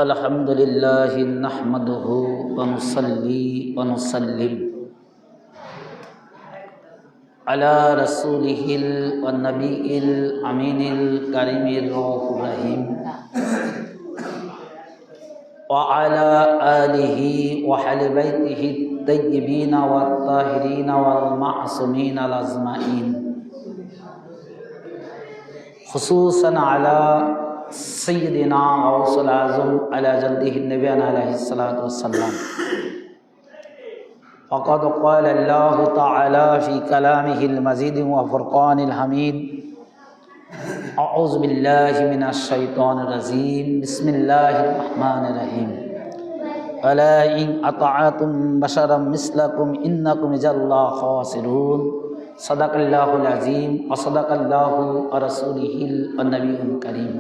अल्हम्दुलिल्लाह नहमदुहु व नुसल्ली व नुसल्लिम अला रसूलिहिल व नबीइल अमीनिल करीमिर रऊफिर रहीम व अला आलिहि व अहलि बैतिहि तय्यिबीन व ताहिरीन वल मासूमीन अजमाइन खुसूसन अला सय्यदिना गौसुल आज़म अला जद्दिहि नबियना अलैहिस्सलातु वस्सलाम फ़क़द क़ाल अल्लाहु तआला फ़ी कलामिहिल मजीद व फ़ुरक़ानिल हमीद अऊज़ु बिल्लाहि मिनश शैतानिर रजीम बिस्मिल्लाहिर रहमानिर रहीम अला इन अतअतुम बशरम मिस्लकुम इन्नकुम इज़ल्ला ख़ासिरून सदक़ल्लाहुल अज़ीम व सदक़ल्लाहु व रसूलिहिल नबियुल करीम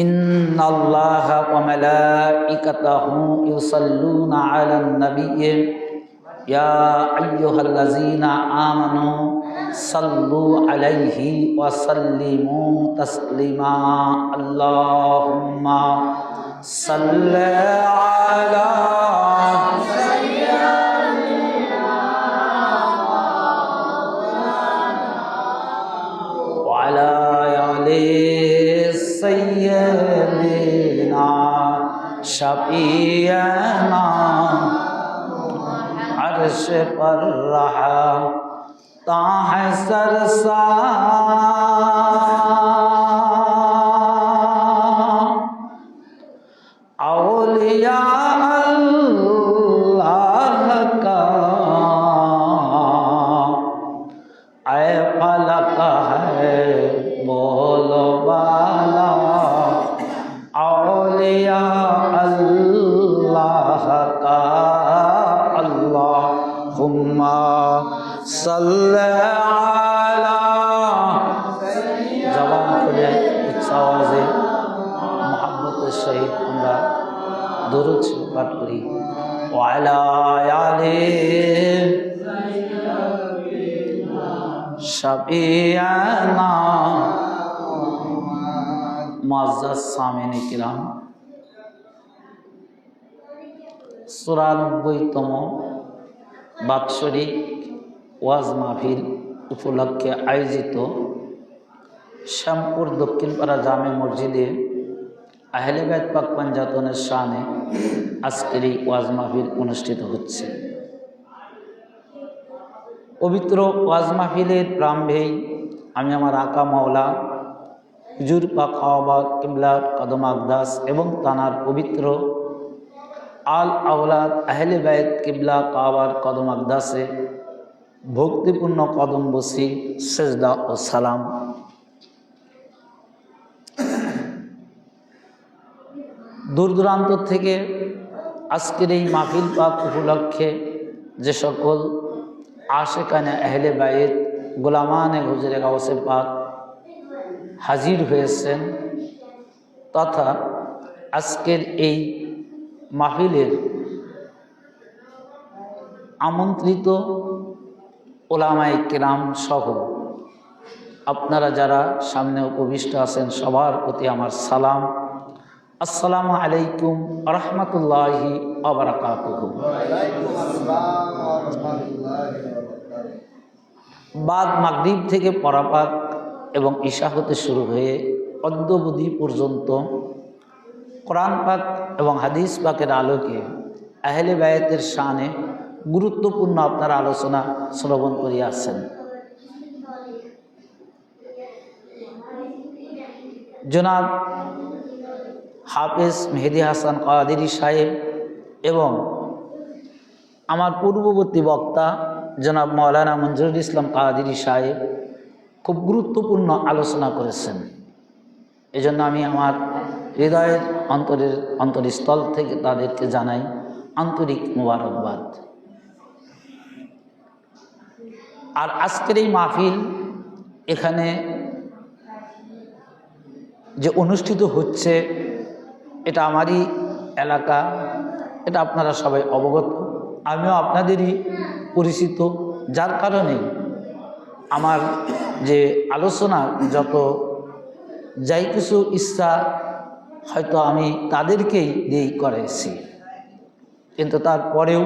इन्नल्लाह व मलाइकतहु युसल्लूना अलन नबी या अय्युहल्लज़ीना आमनू सल्लु अलैहि व सल्लिमू तस्लीमा अल्लाहुम्मा सल्लि अला व अला आलि सय्यदिना शफीअना अर्श पर रहा ताह सरसा औलिया अल्लाह का ऐ फलक है बोलो वाला औलिया अल्लाह का अल्लाहुम्मा सल्लि अला जवान खुले उच्च आवाज़े मोहब्बत सहित আমরা দরুদ পাঠ করি ওয়া আলা আলি शफीअना मुअज़्ज़ज़ सामिन किराम सूरा 90तम বাৎসরিক ওয়াজ মাহফিল উপলক্ষে আয়োজিত শ্যামপুর দক্ষিণপাড়া জামে মসজিদে আহলে বাইত পাক পাঞ্জাতনের শানে আজকের এই ওয়াজ মাহফিল অনুষ্ঠিত হচ্ছে। পবিত্র ওয়াজ মাহফিলের প্রারম্ভেই আমি আমার আকা মাওলা হুজুর পাক খাওয়াবা কিবলার কদম আকদাস এবং তানার পবিত্র আল আওলাদ আহলে বাইত কিবলা কাবার কদম আকদাসে ভক্তিপূর্ণ কদম বসি সেজদা ও সালাম। দূর দূরান্ত থেকে আজকের এই মাহফিল পাক উপলক্ষে যে সকল আশেকানে আহলে বাইত গোলামানে হুজুরে গাউসে পাক হাজির হয়েছেন তথা আজকের এই মাহফিলের আমন্ত্রিত ওলামায়ে কেরাম সহ আপনারা যারা সামনে উপবিষ্ট আছেন সবার প্রতি আমার সালাম। আসসালামু আলাইকুম ওয়া রাহমাতুল্লাহি ওয়া বারাকাতুহু। বাদ মাগরিব থেকে পরাপাত এবং ঈশা হতে শুরু হয়ে অদ্যবধি পর্যন্ত কোরআন পাক এবং হাদিস পাকের আলোকে আহলে বায়াতের শানে গুরুত্বপূর্ণ আপনারা আলোচনা শ্রবণ করিয়া আছেন। জনাব হাফেজ মেহেদি হাসান কাদেরী সাহেব এবং আমার পূর্ববর্তী বক্তা জনাব মাওলানা মঞ্জুরুল ইসলাম কাদেরী সাহেব খুব গুরুত্বপূর্ণ আলোচনা করেছেন। এজন্য আমি আমার হৃদয়ের অন্তরস্থল থেকে তাদেরকে জানাই আন্তরিক মোবারকবাদ। আর আজকের এই মাহফিল এখানে যে অনুষ্ঠিত হচ্ছে এটা আমারই এলাকা, এটা আপনারা সবাই অবগত, আমিও আপনাদেরই পরিচিত, যার কারণে আমার যে আলোচনা যত যাই কিছু ইচ্ছা হয়তো আমি তাদেরকেই দিয়েই করেছি, কিন্তু তারপরেও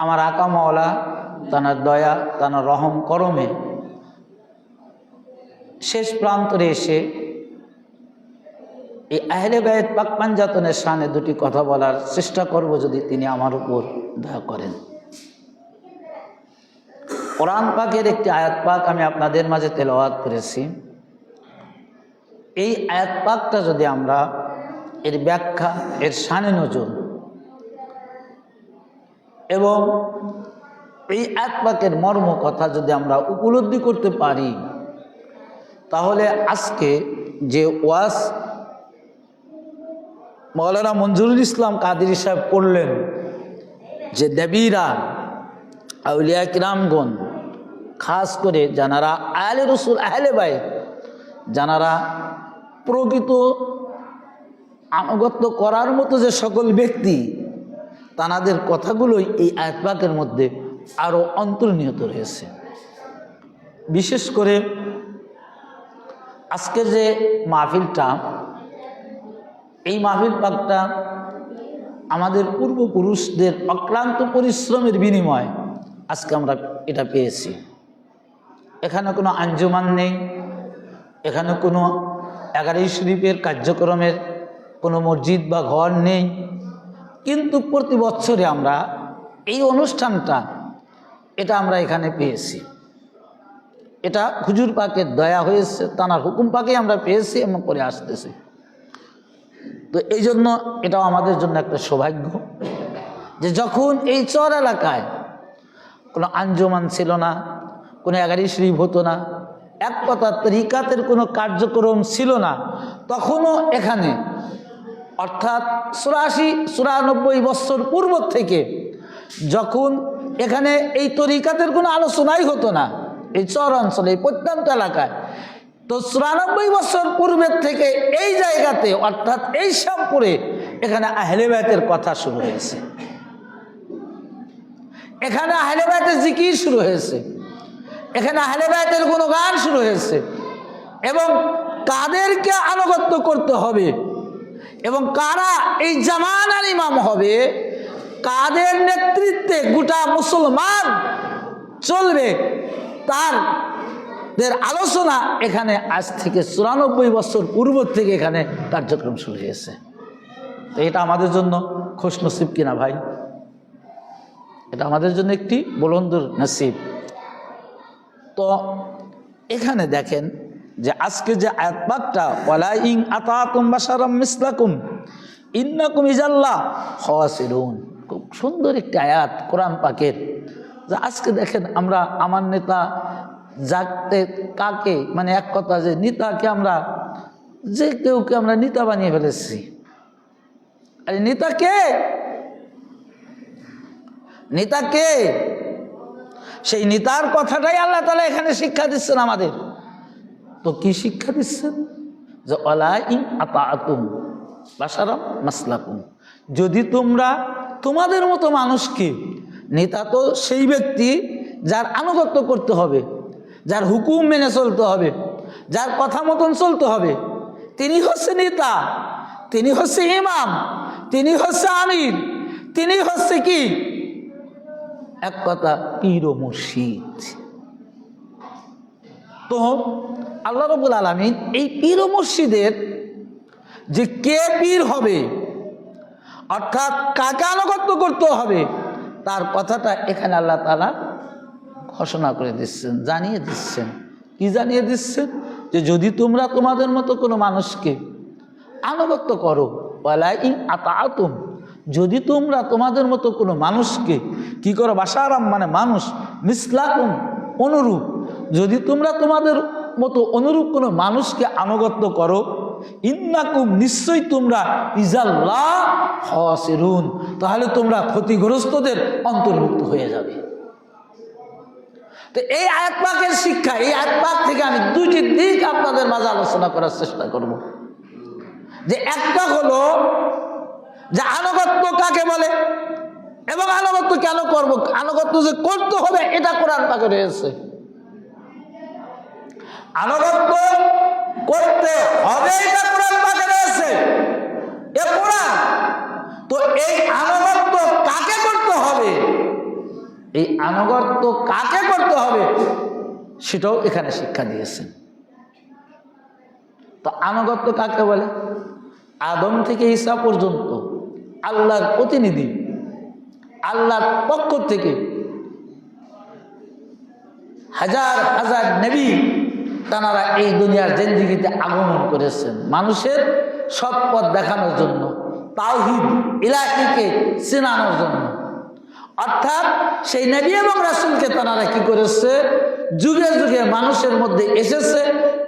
আমার আকা মাওলা তানার দয়া তানার রহম করমে শেষ প্রান্তরে এসে এই আহলে বায়ত পাক পাঞ্জাতনের শানে দুটি কথা বলার চেষ্টা করব, যদি তিনি আমার উপর দয়া করেন। কোরআন পাকের একটি আয়াত পাক আমি আপনাদের মাঝে তেলাওয়াত করেছি। এই আয়াত পাকটা যদি আমরা এর ব্যাখ্যা, এর শানে নজর এবং এই আয়াত পাকের মর্ম কথা যদি আমরা উপলব্ধি করতে পারি, তাহলে আজকে যে ওয়াজ মাওলানা মঞ্জুরুল ইসলাম কাদেরী সাহেব পড়লেন, যে দেবীরা আউলিয়া কিরামগণ, খাস করে যারা আহলে রসুল আহলে বাইত, যারা প্রকৃত আনুগত্য করার মতো যে সকল ব্যক্তি, তাদের কথাগুলোই এই আয়াত পাকের মধ্যে আরও অন্তর্নিহিত রয়েছে। বিশেষ করে আজকে যে মাহফিলটা, এই মাহফিল পাকটা আমাদের পূর্বপুরুষদের অক্লান্ত পরিশ্রমের বিনিময় আজকে আমরা এটা পেয়েছি। এখানে কোনো আঞ্জুমান নেই, এখানে কোনো 11 শরীফের কার্যক্রমের কোনো মসজিদ বা ঘর নেই, কিন্তু প্রতি বছরে আমরা এই অনুষ্ঠানটা এটা আমরা এখানে পেয়েছি। এটা হুজুর পাকের দয়া হয়েছে, তানার হুকুম পাকে আমরা পেয়েছি এবং করে আসতেছি। তো এই জন্য এটাও আমাদের জন্য একটা সৌভাগ্য যে যখন এই চর এলাকায় কোনো আঞ্জুমান ছিল না, কোনো 11 শরীফ হতো না, এক কথা তরিকাতের কোনো কার্যক্রম ছিল না, তখনও এখানে অর্থাৎ 84-94 বছর পূর্ব থেকে যখন এখানে এই তরিকাতের কোনো আলোচনাই হতো না এই চর অঞ্চলে, এই প্রত্যন্ত এলাকায়, তো 94 বছর পূর্বের থেকে এই জায়গাতে অর্থাৎ এই শ্যামপুরে এখানে আহলে বায়তের কথা শুরু হয়েছে, এখানে আহলে বায়তের জিকির শুরু হয়েছে, এখানে আহলে বায়তের গুণগান শুরু হয়েছে, এবং কাদেরকে আনুগত্য করতে হবে এবং কারা এই জামানার ইমাম হবে, কাদের নেতৃত্বে গোটা মুসলমান চলবে, তাদের আলোচনা এখানে আজ থেকে 94 বছর পূর্ব থেকে এখানে কার্যক্রম শুরু হয়েছে। তো এটা আমাদের জন্য খুশনসিব কিনা ভাই? এটা আমাদের জন্য একটি বুলন্দুর নসিব। তো এখানে দেখেন যে আজকে যে আয়াত পাকটা, ওয়ালা ইন আতাতুম বাশারাম মিসলাকুম ইন্নাকুম ইজাল্লাহ খাসিরুন, খুব সুন্দর একটি আয়াত কোরআন পাকের। যে আজকে দেখেন আমরা আমার নেতা যাকে কাকে, মানে এক কথা যে নেতাকে আমরা যে কেউকে আমরা নেতা বানিয়ে ফেলেছি। আরে নেতা কে? নেতা কে? সেই নেতার কথাটাই আল্লাহ তাআলা এখানে শিক্ষা দিচ্ছেন আমাদের। তো কি শিক্ষা দিচ্ছেন? যে ওয়ালা ইন আতাতুম বাশারাম মাসলাকুম, যদি তোমরা তোমাদের মতো মানুষকে, নেতা তো সেই ব্যক্তি যার আনুগত্য করতে হবে, যার হুকুম মেনে চলতে হবে, যার কথা মতন চলতে হবে, তিনি হচ্ছে নেতা, তিনি হচ্ছে ইমাম, তিনি হচ্ছে আমির, তিনি হচ্ছে কি এক কথা পীর ও মুর্শিদ। তো আল্লাহ রাব্বুল আলামিন এই পীর ও মুর্শিদের যে কে পীর হবে অর্থাৎ কাকে আনুগত্য করতে হবে, তার কথাটা এখানে আল্লাহ তাআলা ঘোষণা করে দিচ্ছেন, জানিয়ে দিচ্ছেন। কি জানিয়ে দিচ্ছেন? যে যদি তোমরা তোমাদের মতো কোনো মানুষকে আনুগত্য করো, ওয়ালা ইন আতাতুম, যদি তোমরা তোমাদের মতো কোনো মানুষকে কি করো, বাশারাম মানে মানুষ, মিসলাকুম অনুরূপ, যদি তোমরা তোমাদের মতো অনুরূপ কোনো মানুষকে আনুগত্য করো, ইন্নাকুম নিশ্চয়ই তোমরা ইজাল্লাহ খাসিরুন, তাহলে তোমরা ক্ষতিগ্রস্তদের অন্তর্ভুক্ত হয়ে যাবে। তো এই আয়াত পাকের শিক্ষা, এই আয়াত পাক থেকে আমি দুইটি দিক আপনাদের মাঝে আলোচনা করার চেষ্টা করব। যে একটা হলো যে আনুগত্য কাকে বলে এবং আনুগত্য কেন করব, আনুগত্য যে করতে হবে এটা কোরআন পাকে রয়েছে। আনুগত্য করতে হবে, এটা কোরআন পাকে রয়েছে, এ কোরআন। তো এই আনুগত্য কাকে করতে হবে, এই আনুগত্য কাকে করতে হবে সেটাও এখানে শিক্ষা দিয়েছেন। তো আনুগত্য কাকে বলে? আদম থেকে ঈসা পর্যন্ত আল্লাহর প্রতিনিধি, আল্লাহর পক্ষ থেকে হাজার হাজার নবী তারা এই দুনিয়ার জিন্দেগিতে আগমন করেছেন মানুষের সৎ পথ দেখানোর জন্য, তাওহীদ ইলাহিকে চেনানোর জন্য। অর্থাৎ সেই নবী এবং রাসূলকে তারা কি করেছে, যুগে যুগে মানুষের মধ্যে এসেছে,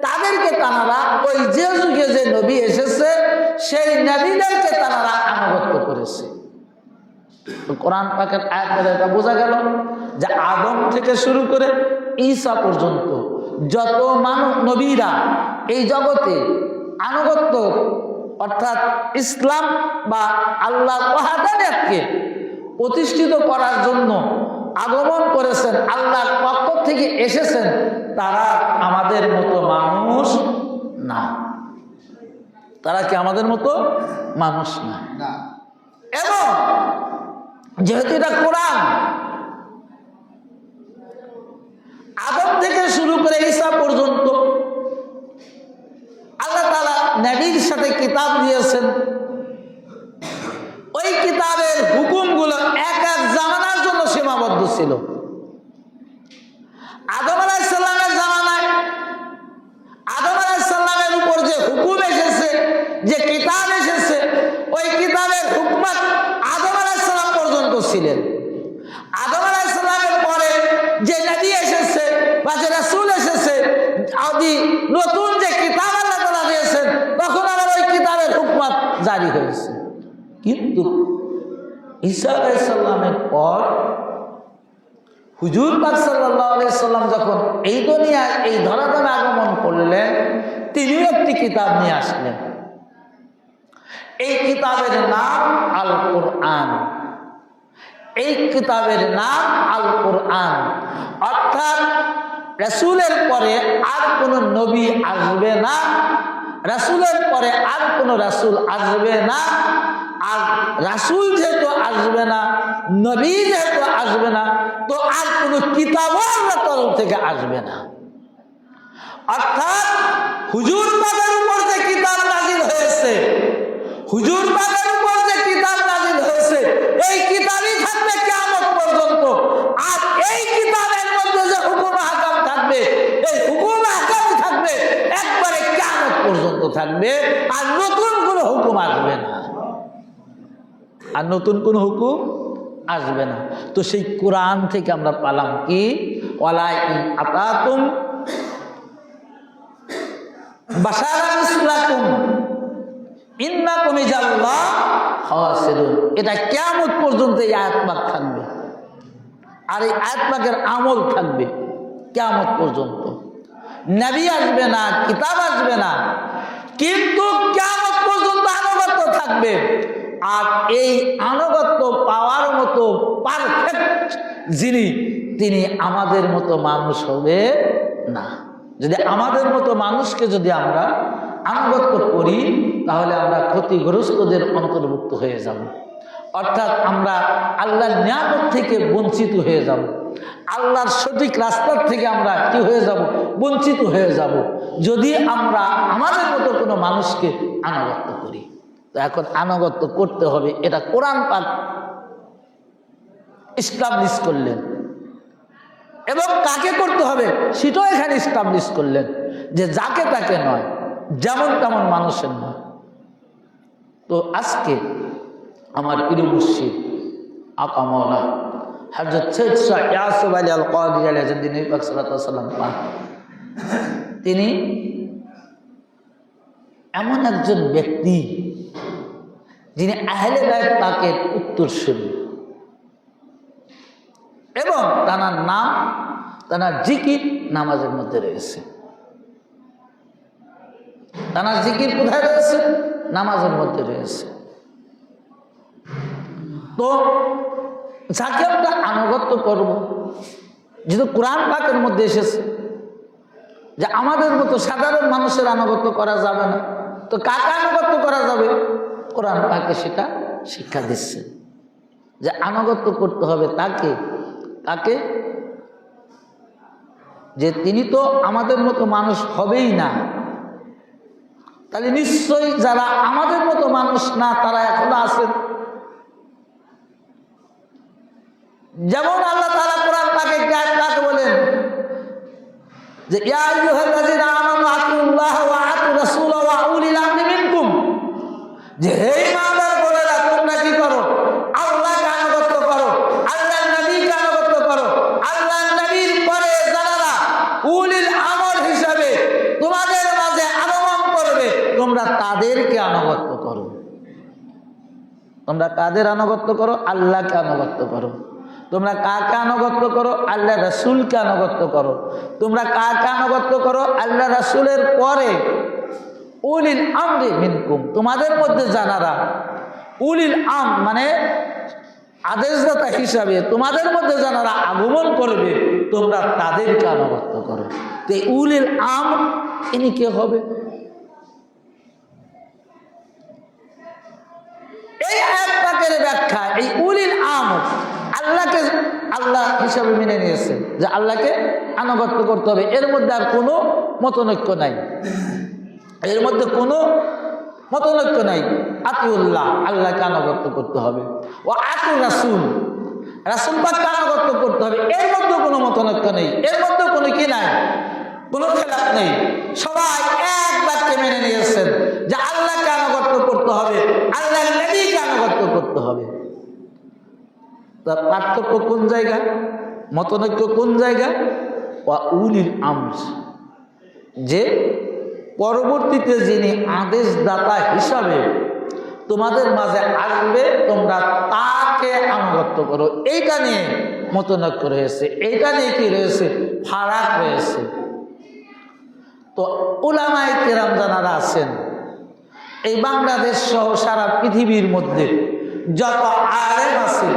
তাদেরকে তারা ওই যে যুগে যে নবী এসেছে সেই নবীদেরকে তারা আনুগত্য করেছে। কোরআন পাকের আয়াত দ্বারা এটা বোঝা গেল যে আদম থেকে শুরু করে ঈসা পর্যন্ত যত মানব নবীরা এই জগতে আনুগত্য অর্থাৎ ইসলাম বা আল্লাহর ওয়াহদানিয়তকে প্রতিষ্ঠিত করার জন্য আগমন করেছেন, আল্লাহর পক্ষ থেকে এসেছেন, তারা আমাদের মতো মানুষ না। তারা কি আমাদের মতো মানুষ না? এবং যেহেতু এটা কোরআন, আদম থেকে শুরু করে ঈসা পর্যন্ত আল্লাহ তাআলা নবীর সাথে কিতাব দিয়েছেন। ওই কিতাবের হুকুমগুলো এক এক জামানার জন্য সীমাবদ্ধ ছিল। আদম আলাইহিস সালামের জামানায় আদম আলাইহিস সালামের উপর যে হুকুম এসেছে, যে কিতাব এসেছে, ওই কিতাবের হুকমত আদম আলাইহিস সালাম পর্যন্ত ছিলেন। আদম আলাইহিস সালামের পরে যে নবী এসেছে বা যে রাসূল এসেছে, আদি নতুন যে কিতাব আল্লাহ তাআলা দিয়েছেন, তখন আবার ওই কিতাবের হুকমত জারি হয়েছে। কিন্তু ঈসা আলাইহিস সালামের পর হুজুর পাক সাল্লাল্লাহু আলাইহি সাল্লাম যখন এই দুনিয়ায় এই ধরাধামে আগমন করলেন, তিনিও একটি কিতাব নিয়ে আসলেন। এই কিতাবের নাম আল কোরআন। এই কিতাবের নাম আল কোরআন। অর্থাৎ রাসূলের পরে আর কোনো নবী আসবে না, রাসূলের পরে আর কোনো রাসূল আসবে না। আর রাসূল যেহেতু আসবে না, নবী যেহেতু আসবে না, তো আর কোনো কিতাবও আল্লাহর তরফ থেকে আসবে না। অর্থাৎ হুজুর পাকের উপর যে কিতাব নাযিল হয়েছে, হুজুর পাকের উপর যে কিতাব নাযিল হয়েছে, এই কিতাবই থাকবে কিয়ামত পর্যন্ত। আর এই কিতাবের মধ্যে যে হুকুম আহকাম থাকবে, এই হুকুম আহকামই থাকবে একবারে কিয়ামত পর্যন্ত থাকবে। আর নতুন কোনো হুকুম আসবে না, আর নতুন কোনো হুকুম আসবে না। তো সেই কোরআন থেকে আমরা পালাম কি, ওয়ালা ইন আতাতুম বাশারান মিসলাকুম ইন্নাকুম ইজাল্লাহ খাসিরুন। এটা কিয়ামত পর্যন্ত এই আয়াত পাক থাকবে, আর এই আয়াত পাকের আমল থাকবে কিয়ামত পর্যন্ত। নবী আসবে না, কিতাব আসবে না, কিন্তু কিয়ামত পর্যন্ত আনুগত্য থাকবে। আর এই আনুগত্য পাওয়ার মতো পারফেক্ট যিনি, তিনি আমাদের মতো মানুষ হবে না। যদি আমাদের মতো মানুষকে যদি আমরা আনুগত্য করি, তাহলে আমরা ক্ষতিগ্রস্তদের অন্তর্ভুক্ত হয়ে যাব। অর্থাৎ আমরা আল্লাহর নিয়ামত থেকে বঞ্চিত হয়ে যাব, আল্লাহর সঠিক রাস্তার থেকে আমরা কি হয়ে যাব, বঞ্চিত হয়ে যাব, যদি আমরা আমাদের মতো কোনো মানুষকে আনুগত্য করি। তো এখন আনুগত্য করতে হবে, এটা কোরআন পাক এস্টাবলিশ করলেন। এবং কাকে করতে হবে সেটাও এখানে এস্টাবলিশ করলেন, যে যাকে তাকে নয়, যেমন তেমন মানুষের নয়। তো আজকে আমার প্রিয় মুর্শিদ আকা মাওলানা হযরত সৈয়দ শাহ ইয়াসুফ আলী আল কাদরি আলাইহি নবী পাক সাল্লাল্লাহু আলাইহি ওয়াসাল্লাম, তিনি এমন একজন ব্যক্তি যিনি আহলে বাইত পাকের উত্তরসূরি, এবং তার নাম, তার জিকির নামাজের মধ্যে রয়েছে। তার জিকির কোথায় রয়েছে? নামাজের মধ্যে রয়েছে। তো যাকে আমরা আনুগত্য করব, যেহেতু কোরআন পাকের মধ্যে এসেছে, যে আমাদের মতো সাধারণ মানুষের আনুগত্য করা যাবে না, তো কাকে আনুগত্য করা যাবে? কোরআন পাকে সেটা শিক্ষা দিচ্ছে যে আনুগত্য করতে হবে তাকে, তাকে যে তিনি তো আমাদের মতো মানুষ হবেই না, তাহলে নিশ্চয়ই যারা আমাদের মতো মানুষ না তারা এখনো আছেন। যেমন আল্লাহ তাআলা কোরআন পাকে কাকে বলেন যে ইয়া আইয়ুহাল্লাযীনা আমানু আতিউল্লাহ ওয়া আতিউর রাসূল ওয়া উলিল আমরি মিনকুম, যে হে ঈমানদার বলেরা তোমরা কি করো? আল্লাহকে আনুগত্য করো, আল্লাহর নবীকে আনুগত্য করো। আল্লাহর নবীর পরে যারা উলিল আমর হিসাবে তোমাদের মাঝে আগমন করবে তোমরা তাদেরকে আনুগত্য করো। তোমরা কাদের আনুগত্য করো? আল্লাহকে আনুগত্য করো। তোমরা কাকে আনুগত্য করো? আল্লাহ রাসূলকে আনুগত্য করো। তোমরা কাকে আনুগত্য করো? আল্লাহ রাসূলের পরে উলিল আমরি মিনকুম, তোমাদের মধ্যে যারা উলিল আম মানে আদেশদাতা হিসাবে তোমাদের মধ্যে যারা আগমন করবে তোমরা তাদেরকে আনুগত্য করো। তো উলিল আম ইনি কে হবে? এই আয়াত পাকের ব্যাখ্যা এই উলিল আম আল্লাহকে আল্লাহ হিসাবে মেনে নিয়েছে যে আল্লাহকে আনুগত্য করতে হবে, এর মধ্যে আর কোনো মতনৈক্য নাই, এর মধ্যে কোনো মতনৈক্য নাই। আতিউল্লাহ, আল্লাহকে আনুগত্য করতে হবে, ও আতিউর রাসূল, রাসূল পাককে আনুগত্য করতে হবে, এর মধ্যে কোনো মতনৈক্য নেই, এর মধ্যে কোনো কি নাই, কোনো খেলাফ নেই। সবাই এক বাক্যে মেনে নিয়েছেন যে আল্লাহকে আনুগত্য করতে হবে, আল্লাহর নবীকে আনুগত্য করতে হবে। তার পার্থক্য কোন জায়গা, মতনৈক্য কোন জায়গা? ওয়া উলিল আমর, যে পরবর্তীতে যিনি আদেশদাতা হিসাবে তোমাদের মাঝে আসবে তোমরা তাকে আনুগত্য করো। এইটা নিয়ে মতনৈক্য রয়েছে, এইটা নিয়ে কি রয়েছে? ফারাক রয়েছে। তো উলামায়ে কেরাম যারা আছেন এই বাংলাদেশ সহ সারা পৃথিবীর মধ্যে যত আলেম আছে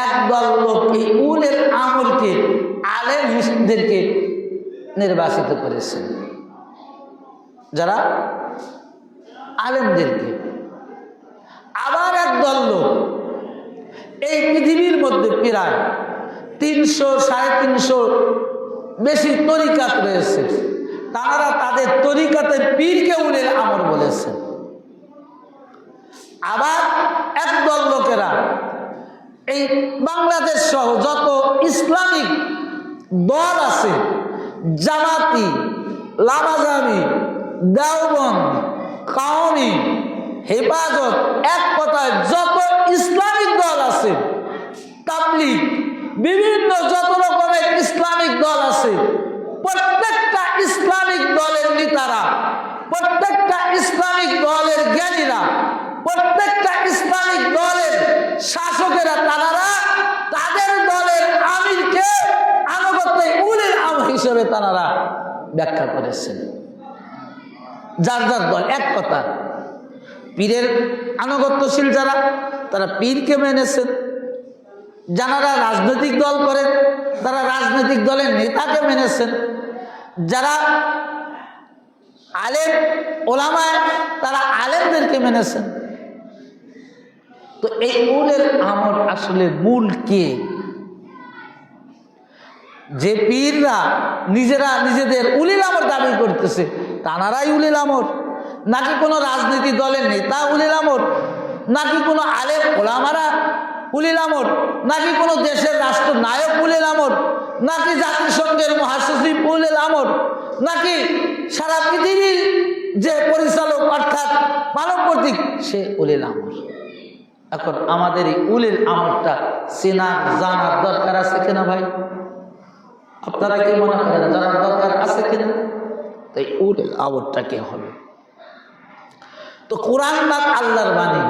একদল লোক এই উলের আমলকে আলেম হিসেবেদেরকে নির্বাচিত করেছেন, যারা আলেমদেরকে। আবার একদল লোক এই পৃথিবীর মধ্যে প্রায় 300-350 বেশি তরিকাত রয়েছে, তারা তাদের তরিকাতের পীরকে উলিল আমর বলেছে। আবার একদল লোকেরা এই বাংলাদেশ সহ যত ইসলামিক দল আছে, জামাতি, লামাজামি, দেওবন্দ, কাওমি, হেফাজত, এক কথায় যত ইসলামিক দল আছে, তাবলীগ, বিভিন্ন যত রকমের ইসলামিক দল আছে, প্রত্যেকটা ইসলামিক দলের নেতারা, প্রত্যেকটা ইসলামিক দলের জ্ঞানীরা, প্রত্যেকটা ইসলামিক দলের শাসকেরা তারা তাদের দলের আমিরকে আনুগত্য উলিল আমর হিসেবে তারা ব্যাখ্যা করেছেন। যার যার দল এক কথা, পীরের আনুগত্যশীল যারা তারা পীরকে মেনেছেন, যারা রাজনৈতিক দল করেন তারা রাজনৈতিক দলের নেতাকে মেনেছেন, যারা আলেম ওলামায় তারা আলেমদেরকে মেনেছেন। তো এই উলের আমর আসলে মূল কে? যে পীররা নিজেরা নিজেদের উলিল আমর দাবি করতেছে তারাই উলিল আমর, নাকি কোনো রাজনীতি দলের নেতা উলিল আমর, নাকি কোনো আলেম ওলামারা উলিল আমর, নাকি কোনো দেশের রাষ্ট্রনায়ক উলিল আমর, নাকি জাতিসংঘের মহাসচিব উলিল আমর, নাকি সারা পৃথিবীর যে পরিচালক অর্থাৎ মানব কর্তৃক সে উলিল আমর? এখন আমাদের এই উলিল আমরটা চেনা জানার দরকার আছে কিনা ভাই? আপনারা কি মনে করেন জানার দরকার আছে কিনা? তাই উলিল আমরটা কে হবে? তো কোরআন পাক আল্লাহর বাণী,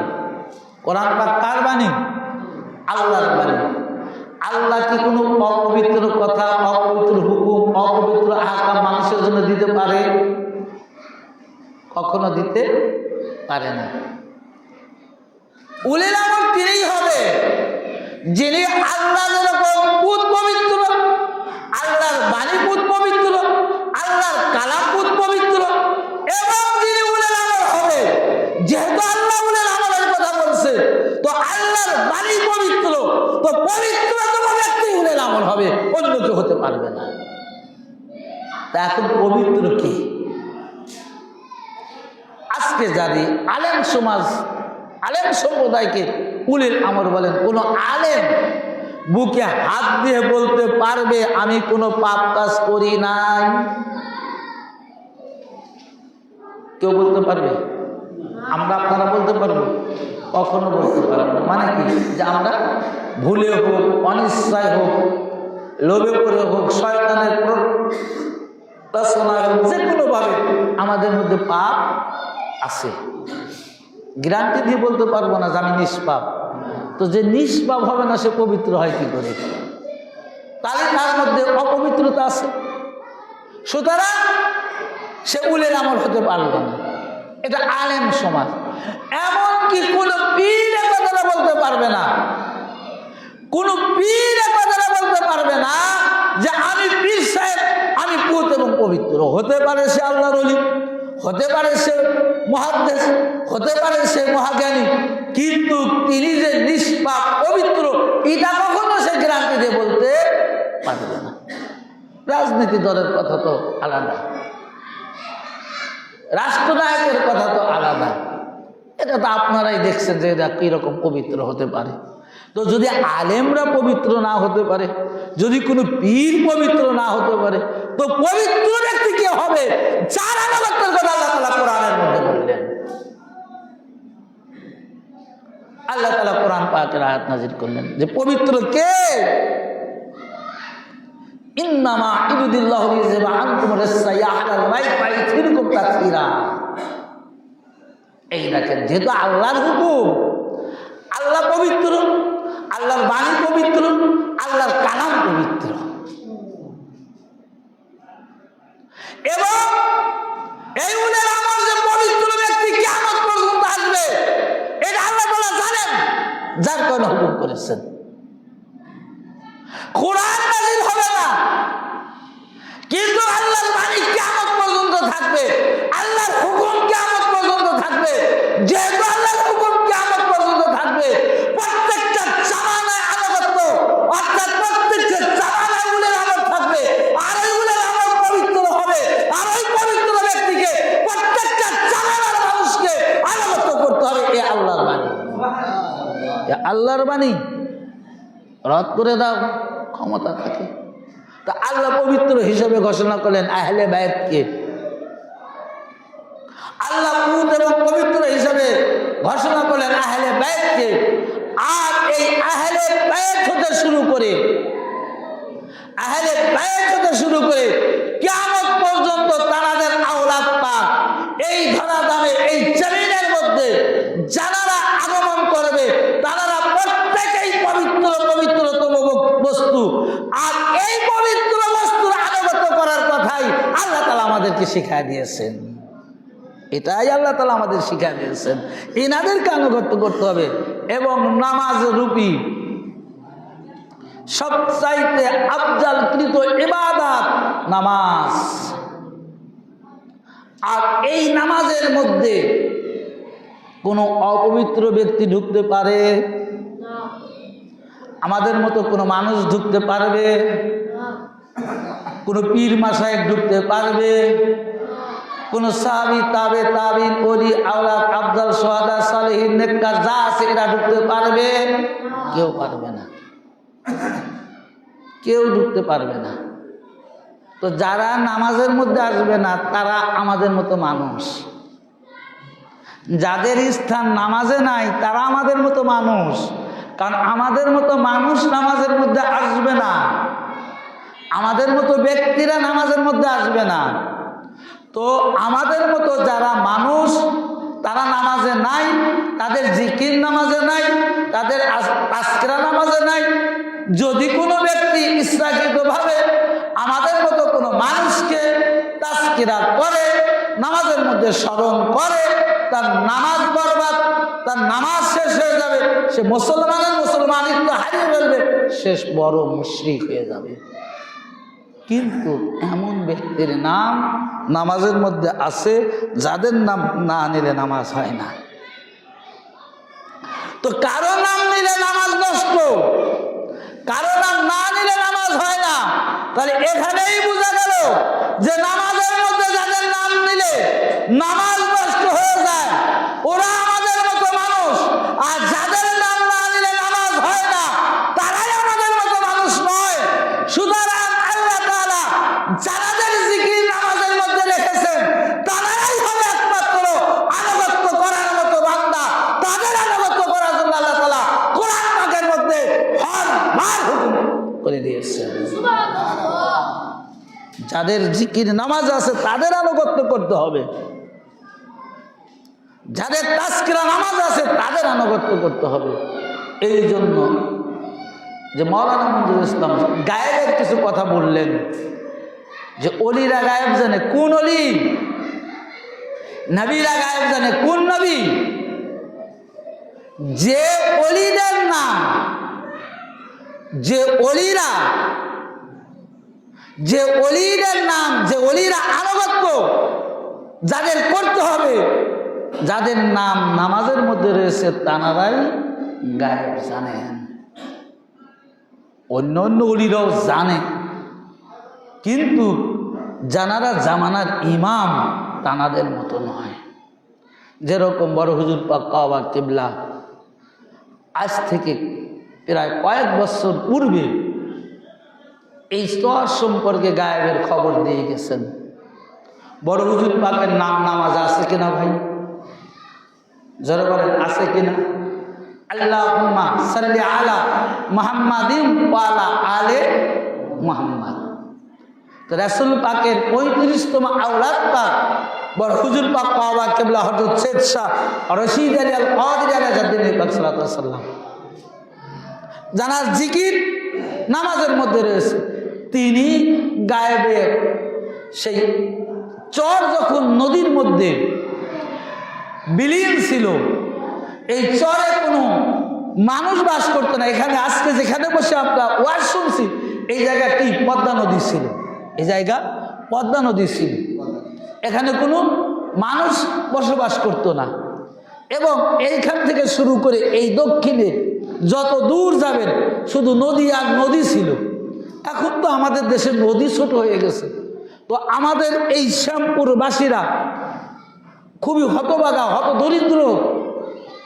কোরআন পাক কার বাণী? আল্লাহর বাণী। আল্লাহ কি কোনো অপবিত্র কথা, অপবিত্র হুকুম, অপবিত্র আহকাম মানুষের জন্য দিতে পারে? কখনো দিতে পারে না। উলিল আমর তিনিই হবে যিনি আল্লাহ যেরকম পবিত্র, আল্লাহর বাণী খুব পবিত্র, আল্লাহর কালাম খুব পবিত্র, এবং যিনি উলেল আমল হবে, যেহেতু আল্লাহ উলেল আমলের কথা বলছে, তো আল্লাহর বাণী পবিত্র, তো পবিত্রতম ব্যক্তি উলেল আমল হবে, অন্য কেউ হতে পারবে না। তা এখন পবিত্র কি? আজকে জানি আলেম সমাজ, আলেম সম্প্রদায়কে উলেল আমল বলেন। কোন আলেম বুকে হাত দিয়ে বলতে পারবে আমি কোনো পাপ কাজ করি নাই? কেউ বলতে পারবে? আমরা আপনারা বলতে পারবো? কখনো বলতে পারবো না। মানে কি? যে আমরা ভুলে হোক, অনিচ্ছায় হোক, লোভে পড়ে হোক, শয়তানের প্ররোচনায় হোক, যে কোনোভাবে আমাদের মধ্যে পাপ আছে। গ্যারান্টি দিয়ে বলতে পারবো না যে আমি নিষ্পাপ। তো যে নিষ্পাপ হবে না সে পবিত্র হয় কি করে? তাহলে তার মধ্যে অপবিত্রতা আছে, সুতরাং সে উলেল আমল হতে পারল না। এটা আলেম সমাজ। এমনকি কোন পীর কথাটা বলতে পারবে না, কোন পীর কথাটা বলতে পারবে না যে আমি পীর সাহেব, আমি পুত এবং পবিত্র। হতে পারে সে আল্লাহর ওলি, হতে পারে সে মুহাদ্দিস, হতে পারে সে মহাজ্ঞানী, কিন্তু তিনি যে নিষ্পাপ পবিত্র এটা কখনো সে গ্যারান্টি দিয়ে বলতে পারবে না। রাজনীতি দলের কথা তো আলাদা, রাষ্ট্রনায়কের কথা তো আলাদা। এটা তো আপনারাই দেখছেন যে এটা কিরকম পবিত্র হতে পারে। তো যদি আলেমরা পবিত্র না হতে পারে, যদি কোনো পীর পবিত্র না হতে পারে, তো পবিত্র ব্যক্তি কে হবে? যার আলাদা কথা আল্লাহ তাআলা কোরআনের মধ্যে বললেন। আল্লাহ তাআলা কোরআন পাকের আয়াত নাযিল করলেন যে পবিত্র কে? ইন্নামা ইবুদিল্লাহু লিয়াযবা আনকুম রিসসায়াহাল বাইত ইথিরকুম তাসীরা। এই দেখেন, যেহেতু আল্লাহর হুকুম, আল্লাহ পবিত্র, আল্লাহর বাণী পবিত্র, আল্লাহর কালাম পবিত্র, এবং এই উলেল আমল যে পবিত্র ব্যক্তি কিয়ামত পর্যন্ত আসবে এটা আল্লাহ তাআলা জানেন, যার কারণে হুকুম করেছেন। কোরআন নাযিল হবে না, কিন্তু আল্লাহর বাণী কিয়ামত পর্যন্ত থাকবে, আল্লাহর হুকুম কিয়ামত পর্যন্ত থাকবে। যেহেতু আল্লাহর হুকুম কিয়ামত পর্যন্ত থাকবে, প্রত্যেকটা জামানায় আনুগত্য, অর্থাৎ প্রত্যেকটা জামানায় উলেল আমল থাকবে, আর ওই উলেল আমল পবিত্র হবে, আর ওই পবিত্র ব্যক্তিকে প্রত্যেকটা জামানার মানুষকে আনুগত্য করতে হবে। এ আল্লাহর বাণী, এ আল্লাহর বাণী। রদ করে দাও ক্ষমতা থাকে। তা আল্লাহ পবিত্র হিসেবে ঘোষণা করলেন আহলে বাইতকে, আল্লাহ পুত এবং পবিত্র হিসেবে ঘোষণা করলেন আহলে বাইতকে। আর এই আহলে বাইত হতে শুরু করে, আহলে বাইত হতে শুরু করে কিয়ামত পর্যন্ত তাদের আওলাদ পাক এই ধরাধামে, এই জমিনের মধ্যে যারা আগমন করবে তারা প্রত্যেকেই পবিত্র, পবিত্রতম বস্তু। আর এই পবিত্র বস্তুর আনুগত্য করার কথাই আল্লাহ তাআলা আমাদেরকে শিখিয়ে দিয়েছেন। এটাই আল্লাহ তাআলা আমাদের শিখিয়ে দিয়েছেন, এনাদেরকে আনুগত্য করতে হবে। এবং নামাজ রূপী সবচাইতে আফজালকৃত ইবাদত নামাজ। আর এই নামাজের মধ্যে কোনো অপবিত্র ব্যক্তি ঢুকতে পারে? আমাদের মতো কোনো মানুষ ঢুকতে পারবে? কোনো পীর মাশায়েখ ঢুকতে পারবে? কোন সাহাবী, তাবে তাবিন, ওলি, আওলাদ, আফজাল, সুহাদা, সালেহিন, নেককার যা আছে এরা ঢুকতে পারবে? কেউ পারবে না, কেউ ঢুকতে পারবে না। তো যারা নামাজের মধ্যে আসবে না তারা আমাদের মতো মানুষ, যাদের স্থান নামাজে নাই তারা আমাদের মতো মানুষ। কারণ আমাদের মতো মানুষ নামাজের মধ্যে আসবে না, আমাদের মতো ব্যক্তিরা নামাজের মধ্যে আসবে না। তো আমাদের মতো যারা মানুষ তারা নামাজে নাই, তাদের জিকির নামাজে নাই, তাদের তাসকিরা নামাজে নাই। যদি কোনো ব্যক্তি ইচ্ছাকৃতভাবে আমাদের মতো কোনো মানুষকে তাসকিরা করে, নামাজের মধ্যে স্মরণ করে, তার নামাজ বরবাদ, তার নামাজ শেষ হয়ে যাবে, সে মুসলমানিত্ব হারিয়ে ফেলবে, শেষ বড় মুশরিক হয়ে যাবে। কিন্তু এমন ব্যক্তির নাম নামাজের মধ্যে আছে যাদের নাম না নিলে নামাজ হয় না। তো কারো নাম নিলে নামাজ নষ্ট, কারো নাম না নিলে নামাজ হয় না। তাহলে এখানেই বোঝা গেল যে নামাজের মধ্যে যাদের নাম নিলে নামাজ নষ্ট হয়ে যায় ওরা আমাদের মতো মানুষ, আর যাদের নাম না নিলে নামাজ হয় না তারাই আমাদের মতো মানুষ নয়। সুতরাং আল্লাহ তাআলা যাদের জিকির নামাজের মধ্যে রেখেছেন তারাই হবে একমাত্র আনুগত্য করার মতো বান্দা। তাদের আনুগত্য করার জন্য আল্লাহ তাআলা কোরআন পাকের মধ্যে বারবার হুকুম করে দিয়েছেন। যাদের জিকির নামাজ আছে তাদের আনুগত্য করতে হবে, যাদের তাজকিরা নামাজ আছে তাদের আনুগত্য করতে হবে। এই জন্য যে মাওলানা মঞ্জুরুল ইসলাম গায়েবের কিছু কথা বললেন যে অলিরা গায়েব জানে, কোন অলি? নবীরা গায়েব জানে, কোন নবী? যে অলিদের নাম, যে অলিরা, যে অলিদের নাম, যে অলিরা আনুগত্য যাদের করতে হবে, যাদের নাম নামাজের মধ্যে রয়েছে তানারাই গায়েব জানেন। অন্য অন্য অলিরাও জানে, কিন্তু জানারা জামানার ইমাম তানাদের মতো নয়। যেরকম বড় হুজুর পাক কাবা কিবলা আজ থেকে প্রায় কয়েক বছর পূর্বে এই স্তর সম্পর্কে গায়েবের খবর দিয়ে গেছেন। বড় হুজুর পাকের নাম নামাজ আছে কিনা ভাই? যারা বলেন আছে কিনা? আল্লাহুম্মা সাল্লি আলা মুহাম্মাদিন ওয়া আলা আলে মুহাম্মাদ। তো রাসূল পাকের 35তম আওলাদ পাক বড় হুজুর পাক কাবা কিবলা হযরত সৈয়দ শাহ রশিদ আলী আল কাদরি আলাইহি সাল্লাল্লাহু আলাইহি ওয়াসাল্লাম জানার জিকির নামাজের মধ্যে রয়েছে। তিনি গায়েবে সেই চর যখন নদীর মধ্যে বিলীন ছিল, এই চরে কোনো মানুষ বাস করতো না। এখানে আজকে যেখানে বসে আমরা ওয়াজ শুনছি এই জায়গাটি পদ্মা নদী ছিল, এই জায়গা পদ্মা নদী ছিল। এখানে কোনো মানুষ বসবাস করতো না, এবং এইখান থেকে শুরু করে এই দক্ষিণে যত দূর যাবেন শুধু নদী আর নদী ছিল। এখন তো আমাদের দেশের নদী ছোট হয়ে গেছে। তো আমাদের এই শ্যামপুরবাসীরা খুবই হতবাগা, হতদরিদ্র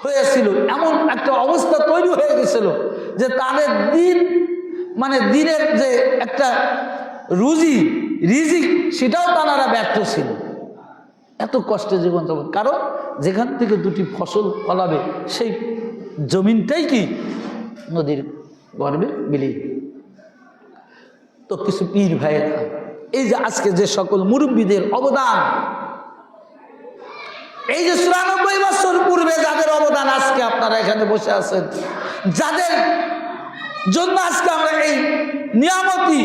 হয়েছিল। এমন একটা অবস্থা তৈরি হয়ে গেছিল যে তাদের দিন মানে দিনের যে একটা রুজি রিজিক সেটাও তারা ব্যর্থ ছিল। এত কষ্টে জীবনযাপন, কারণ যেখান থেকে দুটি ফসল ফলাবে সেই জমিনটাই কি নদীর গর্ভে বিলীন। তো কিছু পীর ভাইয়েরা, এই যে আজকে যে সকল মুরব্বীদের অবদান, এই যে ৯৪ বছর পূর্বে যাদের অবদান আজকে আপনারা এখানে বসে আছেন, যাদের জন্য আজকে আমরা এই নিয়ামতি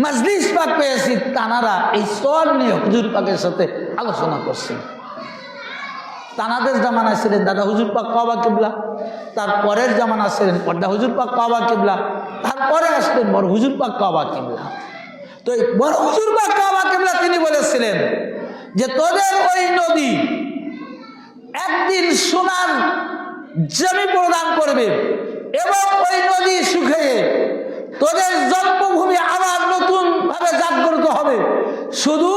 মজলিস পাক পেয়েছি, তানারা এই সর নিয়ে হুজুর পাকের সাথে আলোচনা করছেন। তানাদের জামানা ছিলেন দাদা হুজুর পাক কাবা কিবলা, তারপরের জামানা ছিলেন পর্দা হুজুর পাক কাবা কিবলা, তারপরে আসলেন বড় হুজুর পাক কাবা কিবলা। তো এই বড় হুজুর পাক কাবা কিবলা তিনি বলেছিলেন যে তোদের ওই নদী একদিন সোনার জমি প্রদান করবে, এবং ওই নদী শুকিয়ে তোদের জন্মভূমি আবার নতুন ভাবে জাগ্রত হবে। শুধু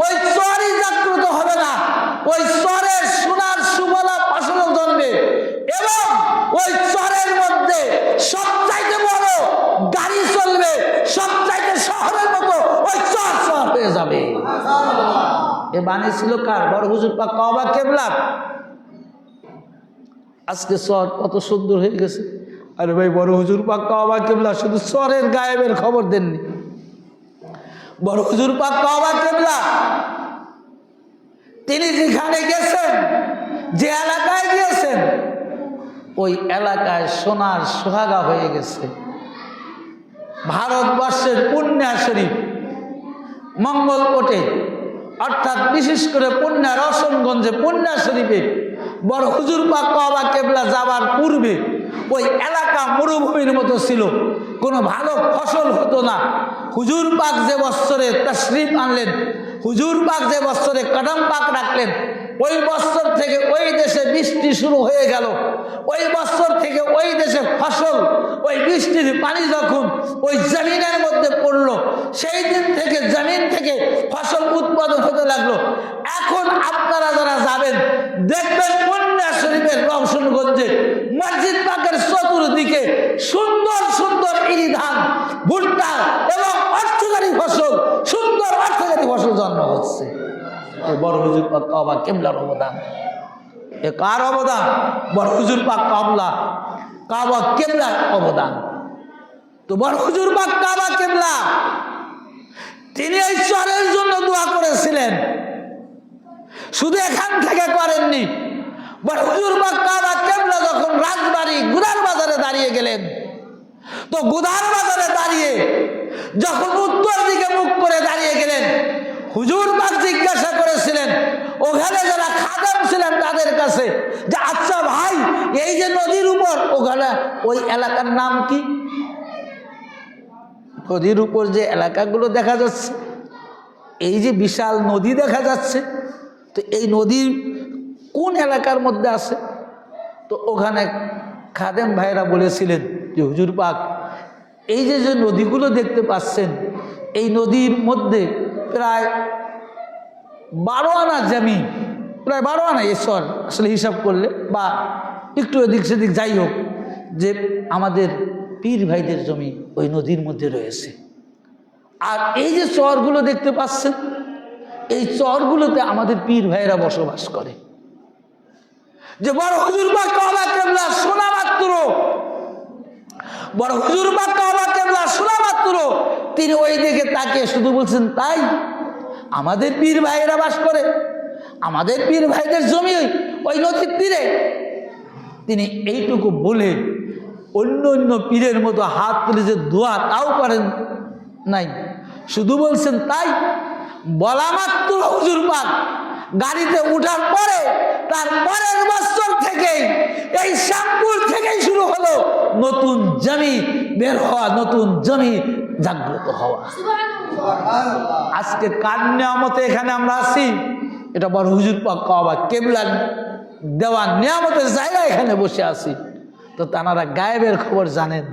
ওই চরই জাগ্রত হবে না, ওই চরের সোনার সুফলা ফসল জন্মে, এবং ওই চরের মধ্যে সবচাইতে বড় গাড়ি চলবে, সবচাইতে শহরের মতো ওই চর চর হয়ে যাবে। এ বাণী ছিল কার? বড় হুজুর পাক কাবা কিবলা। আজকে চর কত সুন্দর হয়ে গেছে। আরে ভাই, বড় হুজুর পাক কাবা কিবলা শুধু চরের গায়েবের খবর দেননি। বড় হুজুর পাক কাবা কিবলা তিনি যেখানে গেছেন, যে এলাকায় গিয়েছেন, ওই এলাকায় সোনার সোহাগা হয়ে গেছে। ভারতবর্ষের পুণ্যা শরীফ মঙ্গলকোটে, অর্থাৎ বিশেষ করে পুণ্যা রসনগঞ্জে পুণ্যা শরীফে বড় হুজুর পাক কাবা কিবলা যাবার পূর্বে ওই এলাকা মরুভূমির মতো ছিল, কোনো ভালো ফসল হতো না, হুজুর পাক যে বৎসরে তাশরীফ আনলেন, হুজুর পাক যে বৎসরে কদম পাক রাখলেন, ওই বৎসর থেকে ওই দেশে বৃষ্টি শুরু হয়ে গেল। ওই বৎসর থেকে ওই দেশে ফসল, ওই বৃষ্টির পানি যখন ওই জমিনের মধ্যে পড়লো, সেই দিন থেকে জমিন থেকে ফসল উৎপাদন হতে লাগলো। এখন আপনারা যারা যাবেন দেখবেন মদিনা শরীফের রওশনগঞ্জে মসজিদ পাকের চতুর্দিকে সুন্দর সুন্দর ইরি ধান, ভুট্টা এবং অর্থকারী ফসল, সুন্দর অর্থকারী ফসল জন্ম হচ্ছে। বড় হুজুর পাক কাবা কিবলার অবদান। এ কার অবদান? বড় হুজুর পাক কাবা কিবলার অবদান। তো বড় হুজুর পাক কাবা কিবলা তিনি এই চরের জন্য দোয়া করেছিলেন, শুধু এখান থেকে করেননি। বড় হুজুর পাক কাবা কিবলা যখন রাজবাড়ি গুদার বাজারে দাঁড়িয়ে গেলেন, তো গুদার বাজারে দাঁড়িয়ে যখন উত্তর দিকে মুখ করে দাঁড়িয়ে গেলেন, হুজুর পাক জিজ্ঞাসা করেছিলেন ওখানে যারা খাদেম ছিলেন তাদের কাছে যে আচ্ছা ভাই, এই যে নদীর উপর ওখানে ওই এলাকার নাম কি? নদীর উপর যে এলাকাগুলো দেখা যাচ্ছে, এই যে বিশাল নদী দেখা যাচ্ছে, তো এই নদীর কোন এলাকার মধ্যে আছে? তো ওখানে খাদেম ভাইরা বলেছিলেন যে হুজুর পাক, এই যে যে নদীগুলো দেখতে পাচ্ছেন, এই নদীর মধ্যে প্রায় 12 আনা জমি, প্রায় 12 আনা এসর আসলে হিসাব করলে, বা একটু এদিক সেদিক যাই হোক, যে আমাদের পীর ভাইদের জমি ওই নদীর মধ্যে রয়েছে। আর এই যে চরগুলো দেখতে পাচ্ছেন, এই চরগুলোতে আমাদের পীর ভাইরা বসবাস করে। যে বড় হুজুর পাক কাবা কিবলা শোনা মাত্র, বড় হুজুর পাক কাবা কিবলা শোনা মাত্র তিনি ওই দিকে তাকিয়ে শুধু বলছেন, তাই আমাদের পীর ভাইয়েরা বাস করে, আমাদের পীর ভাইদের জমি ওই নদীর তীরে। তিনি এইটুকু বলে অন্য অন্য পীরের মতো হাত তুলে যে দোয়া তাও করেন নাই, শুধু বলছেন তাই। বলা মাত্র হুজুর পাক গাড়িতে উঠার পরে তার পরের বছর থেকেই এই শ্যামপুর থেকেই শুরু হলো নতুন জমি বের হওয়া, নতুন জমি জাগ্রত হওয়া। আজকে কার নিয়ামতে এখানে আমরা আছি? এটা বড় হুজুর পাক কাবা কিবলা দেওয়া নিয়ামতের জায়গা, এখানে বসে আছি। তো তানারা গায়েবের খবর জানেন,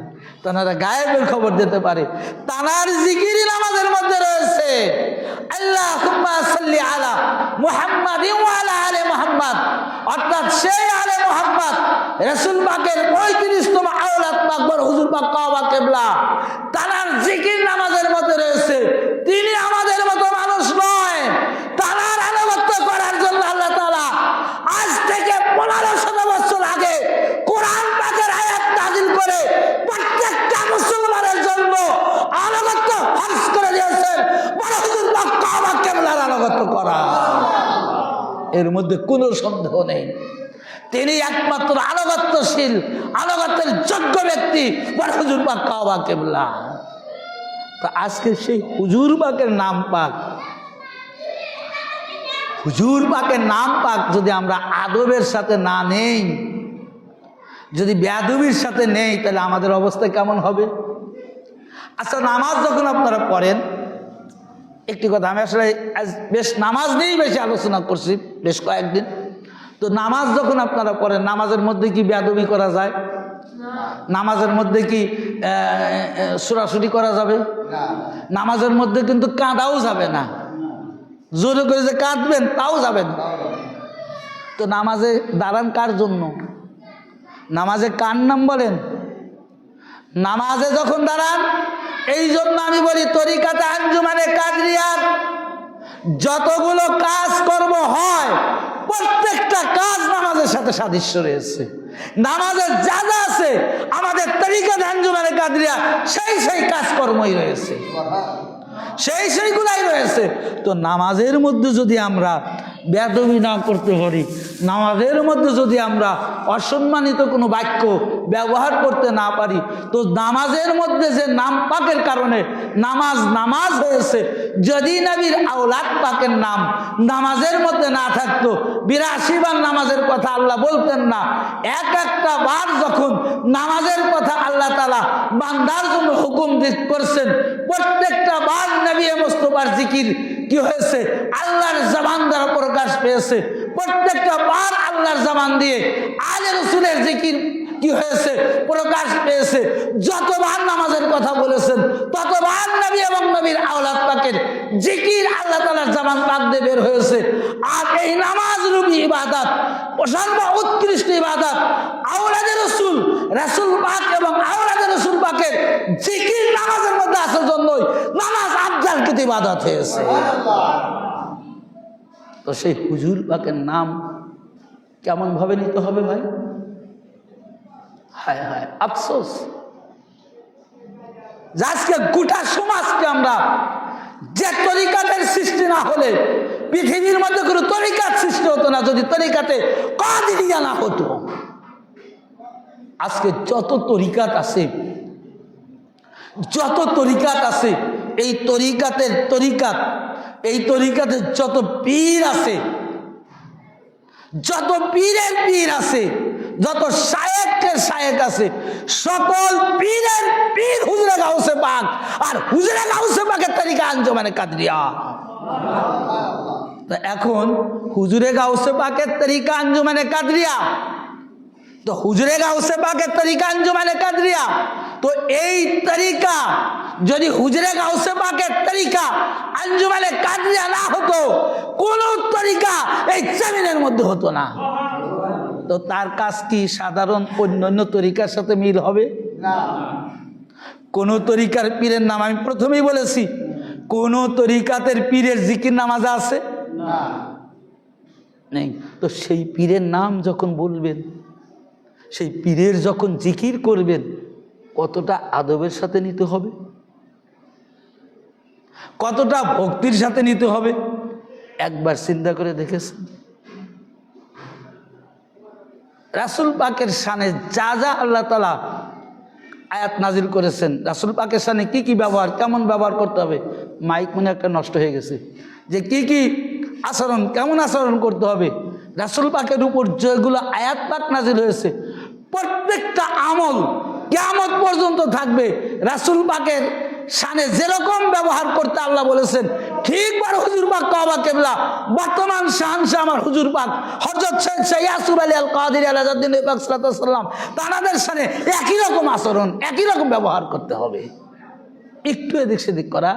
তানারা গায়েবের খবর দিতে পারে। তানার জিকির নামাজের মধ্যে রয়েছে আল্লাহুম্মা সাল্লি আলা মুহাম্মাদ ওয়া আলা আলি মুহাম্মাদ, অর্থাৎ সেই আলে মুহাম্মদ রাসূল পাকের 35তম আওলাদ পাক বড় হুজুর পাক কাবা কিবলা, তানার জিকির নামাজের মধ্যে রয়েছে। তিনি আমাদের মতো মানুষ নয়। তানার আনুগত্য করার জন্য আল্লাহ তাআলা আজ থেকে 1500 বছর আগে কোরআন পাকের আয়াত নাযিল করে প্রত্যেকটা মুসলমানের জন্য আনুগত্য ফরজ করে দিয়েছেন। বড় হুজুর পাক কাবা কিবলার আনুগত্য করা, এর মধ্যে কোনো সন্দেহ নেই। তিনি একমাত্র আনুগত্যশীল, আনুগত্যের যোগ্য ব্যক্তি বড় হুজুর পাক কাবা কিবলা। তা আজকে সেই হুজুর পাকের নাম পাক, হুজুর পাকের নাম পাক যদি আমরা আদবের সাথে না নেই, যদি বেয়াদবির সাথে নেই, তাহলে আমাদের অবস্থা কেমন হবে? আচ্ছা, নামাজ যখন আপনারা পড়েন, একটি কথা আমি আসলে বেশ নামাজ নিয়েই বেশি আলোচনা করছি বেশ কয়েকদিন। তো নামাজ যখন আপনারা পড়েন, নামাজের মধ্যে কি বেয়াদবি করা যায়? নামাজের মধ্যে কি সুরাসুরি করা যাবে? নামাজের মধ্যে কিন্তু কাঁদাও যাবে না, জোরে করে যে কাঁদবেন তাও যাবে না। তো নামাজে দাঁড়ান কার জন্য? নামাজে কার নাম বলেন? নামাজে যখন দাঁড়ান, এই জন্য আমি বলি তরিকাতে আঞ্জুমানে কাদরিয়ার যতগুলো কাজ কর্ম হয়, প্রত্যেকটা কাজ নামাজের সাথে সাদৃশ্য রয়েছে। নামাজের যা যা আছে আমাদের তরিকাতে আঞ্জুমানে কাদরিয়া সেই কাজকর্মই রয়েছে, সেইগুলাই রয়েছে। তো নামাজের মধ্যে যদি আমরা বেয়াদবি না করতে পারি, নামাজের মধ্যে যদি আমরা অসম্মানিত কোনো বাক্য ব্যবহার করতে না পারি, তো নামাজের মধ্যে যে নাম পাকের কারণে নামাজ হয়েছে, যদি নবীর আওলাদ পাকের নাম নামাজের মধ্যে না থাকতো, 82 বার নামাজের কথা আল্লাহ বলতেন না। একটা বার যখন নামাজের কথা আল্লাহ তাআলা বান্দার জন্য হুকুম করছেন, প্রত্যেকটা বার নবী মুস্তাফার জিকির কি হয়েছে আল্লাহর জবান দ্বারা প্রকাশ পেয়েছে। প্রত্যেকটা বার আল্লাহর জবান দিয়ে আলে রাসূলের জিকির কি হয়েছে প্রকাশ পেয়েছে। যতবার নামাজের কথা বলেছেন ততবার নবী এবং নবীর আওলাদ পাকের জিকির আল্লাহ তাআলার জবান পাক দিয়ে বের হয়েছে। আর এই নামাজ রূপী ইবাদত প্রশান্ত উৎকৃষ্ট ইবাদত আওলাদে রাসূল রাসূল পাক এবং আওলাদে রাসূল পাকের জিকির নামাজের মধ্যে আসার জন্যই নামাজ আফজাল কৃত ইবাদত হয়েছে। তো সেই হুজুর পাকের নাম কেমন ভাবে নিতে হবে ভাই? হায় হায় আফসোস, আজকে গোটা সমাজকে আমরা যে তরিকাতের সৃষ্টি না হলে পৃথিবীর মধ্যে কোনো তরিকাত সৃষ্টি হতো না যদি তরিকাতে কাদিরিয়া না হতো। আজকে যত তরিকাত আছে এই তরিকাতের যত পীর আছে, যত পীরের পীর আছে, যত শায়েকের শায়েক আছে, সকল পীরের পীর হুজুরে গাউসে পাক আর হুজুরে গাউসে পাকের তরিকা আঞ্জুমানে কাদরিয়া। তো এখন হুজুরে গাউসে পাকের তরিকা আঞ্জুমানে কাদরিয়া, তো হুজুরে গাউসে পাকের তরিকা আঞ্জুমানে কাদরিয়া, তো এই তরিকা যদি হুজুরে গাউসে পাকের তরিকা আঞ্জুমানে কাদরিয়া না হতো কোন তরিকা এই জমিনের মধ্যে হতো না। তো তার কাজ কি সাধারণ অন্যান্য তরিকার সাথে মিল হবে না? কোন তরিকার পীরের নাম আমি প্রথমেই বলেছি, কোন তরিকাতের পীরের জিকির নামাজ আছে না, নেই। তো সেই পীরের নাম যখন বলবেন, সেই পীরের যখন জিকির করবেন, কতটা আদবের সাথে নিতে হবে, কতটা ভক্তির সাথে নিতে হবে একবার চিন্তা করে দেখেছেন? রাসূল পাকের শানে যা যা আল্লাহ তাআলা আয়াত নাজিল করেছেন, রাসূল পাকের শানে কি কি ব্যবহার, কেমন ব্যবহার করতে হবে, মাইক মনে একটা নষ্ট হয়ে গেছে, যে কি কি আচরণ, কেমন আচরণ করতে হবে, রাসূল পাকের উপর যেগুলো আয়াত পাক নাজিল হয়েছে প্রত্যেকটা আমল কিয়ামত পর্যন্ত থাকবে। রাসূল পাকের শানে যেরকম ব্যবহার করতে আল্লাহ বলেছেন ঠিকবার হুজুর পাক কাবা কিবলা বর্তমান শাহানশাহ আমার হুজুর পাক হযরত শেখ ইয়াসুফ আলী আল কাদেরী আলাউদ্দিন পাক সাল্লাল্লাহু আলাইহি ওয়াসাল্লাম তাদের শানে একই রকম আচরণ, একই রকম ব্যবহার করতে হবে, একটু এদিক সেদিক করা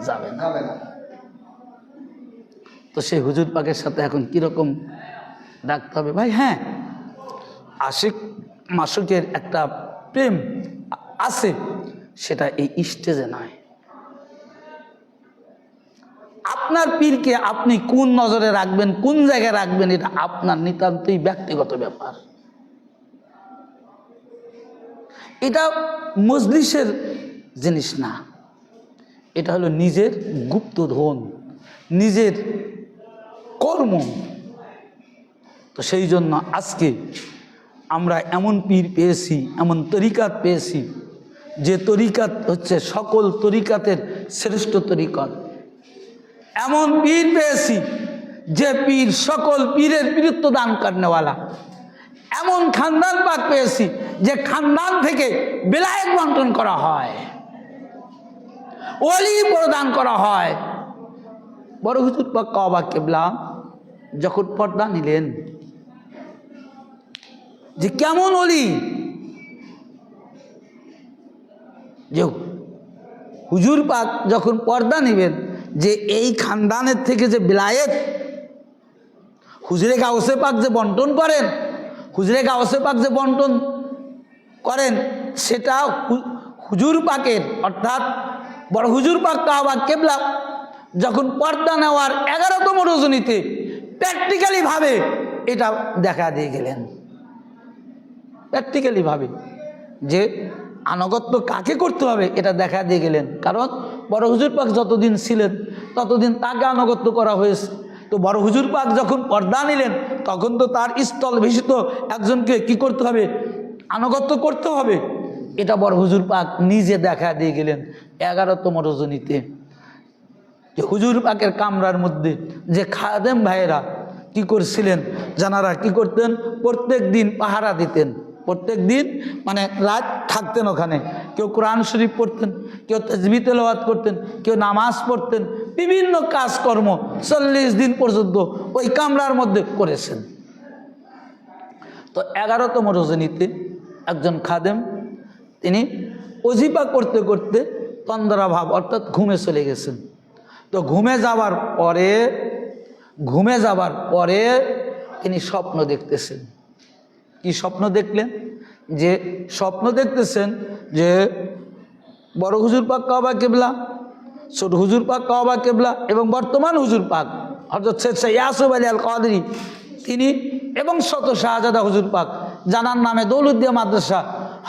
যাবে না। তো সেই হুজুর পাকের সাথে এখন কিরকম রাখতে হবে ভাই? হ্যাঁ, আশিক মাসুকের একটা প্রেম আছে, সেটা এই স্টেজে নয়। আপনার পীরকে আপনি কোন নজরে রাখবেন, কোন জায়গায় রাখবেন, এটা আপনার নিতান্তই ব্যক্তিগত ব্যাপার। এটা মজলিসের জিনিস না, এটা হলো নিজের গুপ্তধন, নিজের কর্ম। তো সেই জন্য আজকে আমরা এমন পীর পেয়েছি, এমন তরিকাত পেয়েছি, যে তরিকাত হচ্ছে সকল তরিকাতের শ্রেষ্ঠ তরিকাত। এমন পীর পেয়েছি যে পীর সকল পীরের বীরত্ব দান করনেওয়ালা। এমন খানদান পাক পেয়েছি যে খানদান থেকে বেলায়েত বন্টন করা হয়, ওলি প্রদান করা হয়। বড় হুজুর পাক কাবা কিবলা যখন পর্দা নিলেন, যে কেমন ওলি, যে হুজুর পাক যখন পর্দা নেবেন, যে এই খানদানের থেকে যে বিলায়েত হুজুরে গাউসে পাক যে বন্টন করেন, হুজুরে গাউসে পাক যে বন্টন করেন, সেটা হুজুর পাকের অর্থাৎ বড় হুজুর পাক কাবা কিবলা যখন পর্দা নেওয়ার 11তম রজনীতে প্র্যাকটিক্যালি ভাবে এটা দেখা দিয়ে গেলেন। প্র্যাকটিক্যালি ভাবে যে আনুগত্য কাকে করতে হবে এটা দেখা দিয়ে গেলেন। কারণ বড় হুজুর পাক যতদিন ছিলেন ততদিন তাকে আনুগত্য করা হয়েছে। তো বড় হুজুর পাক যখন পর্দা নিলেন তখন তো তার স্থল ভীষিত একজনকে কি করতে হবে, আনুগত্য করতে হবে। এটা বড় হুজুর পাক নিজে দেখা দিয়ে গেলেন 11তম রজনীতে। যে হুজুর পাকের কামরার মধ্যে যে খাদেম ভাইয়েরা কি করছিলেন, জানারা কি করতেন, প্রত্যেক দিন পাহারা দিতেন। প্রত্যেক দিন মানে রাত থাকতেন ওখানে। কেউ কোরআন শরীফ পড়তেন, কেউ তাসবিহ তেলাওয়াত করতেন, কেউ নামাজ পড়তেন, বিভিন্ন কাজকর্ম 40 দিন পর্যন্ত ওই কামরার মধ্যে করেছেন। তো 11তম রজনীতে একজন খাদেম তিনি ওজিফা করতে করতে তন্দ্রা ভাব অর্থাৎ ঘুমে চলে গেছেন। তো ঘুমে যাবার পরে তিনি স্বপ্ন দেখতেছেন। কি স্বপ্ন দেখলেন? যে স্বপ্ন দেখতেছেন যে বড় হুজুর পাক কাবা কেবলা, ছোট হুজুর পাক কাবা কেবলা এবং বর্তমান হুজুর পাক হযরত শেখ ইয়াসুফ আলী আল কাদরি তিনি এবং শত শাহজাদা হুজুর পাক, জানার নামে দৌলতদিয়া মাদ্রাসা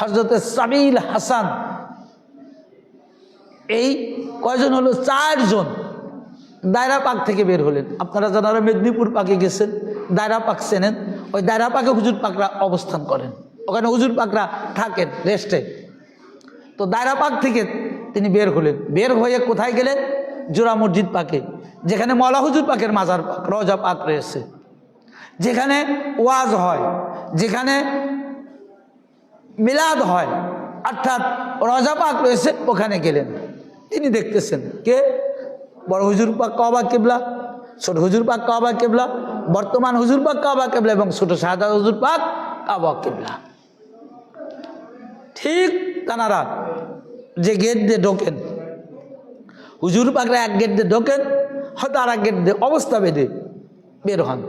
হযরত সাবিল হাসান, এই কয়জন হলো? 4 জন দায়রা পাক থেকে বের হলেন। আপনারা যারা মেদিনীপুর পাকে গেছেন, দায়রা পাক চেনেন, ওই দায়রা পাকে হুজুর পাকরা অবস্থান করেন, ওখানে হুজুর পাকরা থাকেন রেস্টে। তো দায়রা পাক থেকে তিনি বের হলেন। বের হয়ে কোথায় গেলেন? জোড়া মসজিদ পাকে, যেখানে মওলা হুজুর পাকের মাজার পাক, রওজা পাক রয়েছে, যেখানে ওয়াজ হয়, যেখানে মিলাদ হয়, অর্থাৎ রওজা পাক রয়েছে, ওখানে গেলেন। তিনি দেখতেছেন কে? বড় হুজুর পাক কাবা কিবলা, ছোট হুজুর পাক কাবা কিবলা, বর্তমান হুজুর পাক কাবা কিবলা এবং ছোট শাহজাদা হুজুর পাক কাবা কিবলা। ঠিক তানারা যে গেট দিয়ে ঢোকেন, হুজুর পাকরা এক গেট দিয়ে ঢোকেন, হয়তো আর এক গেট দিয়ে অবস্থা বেঁধে বের হন।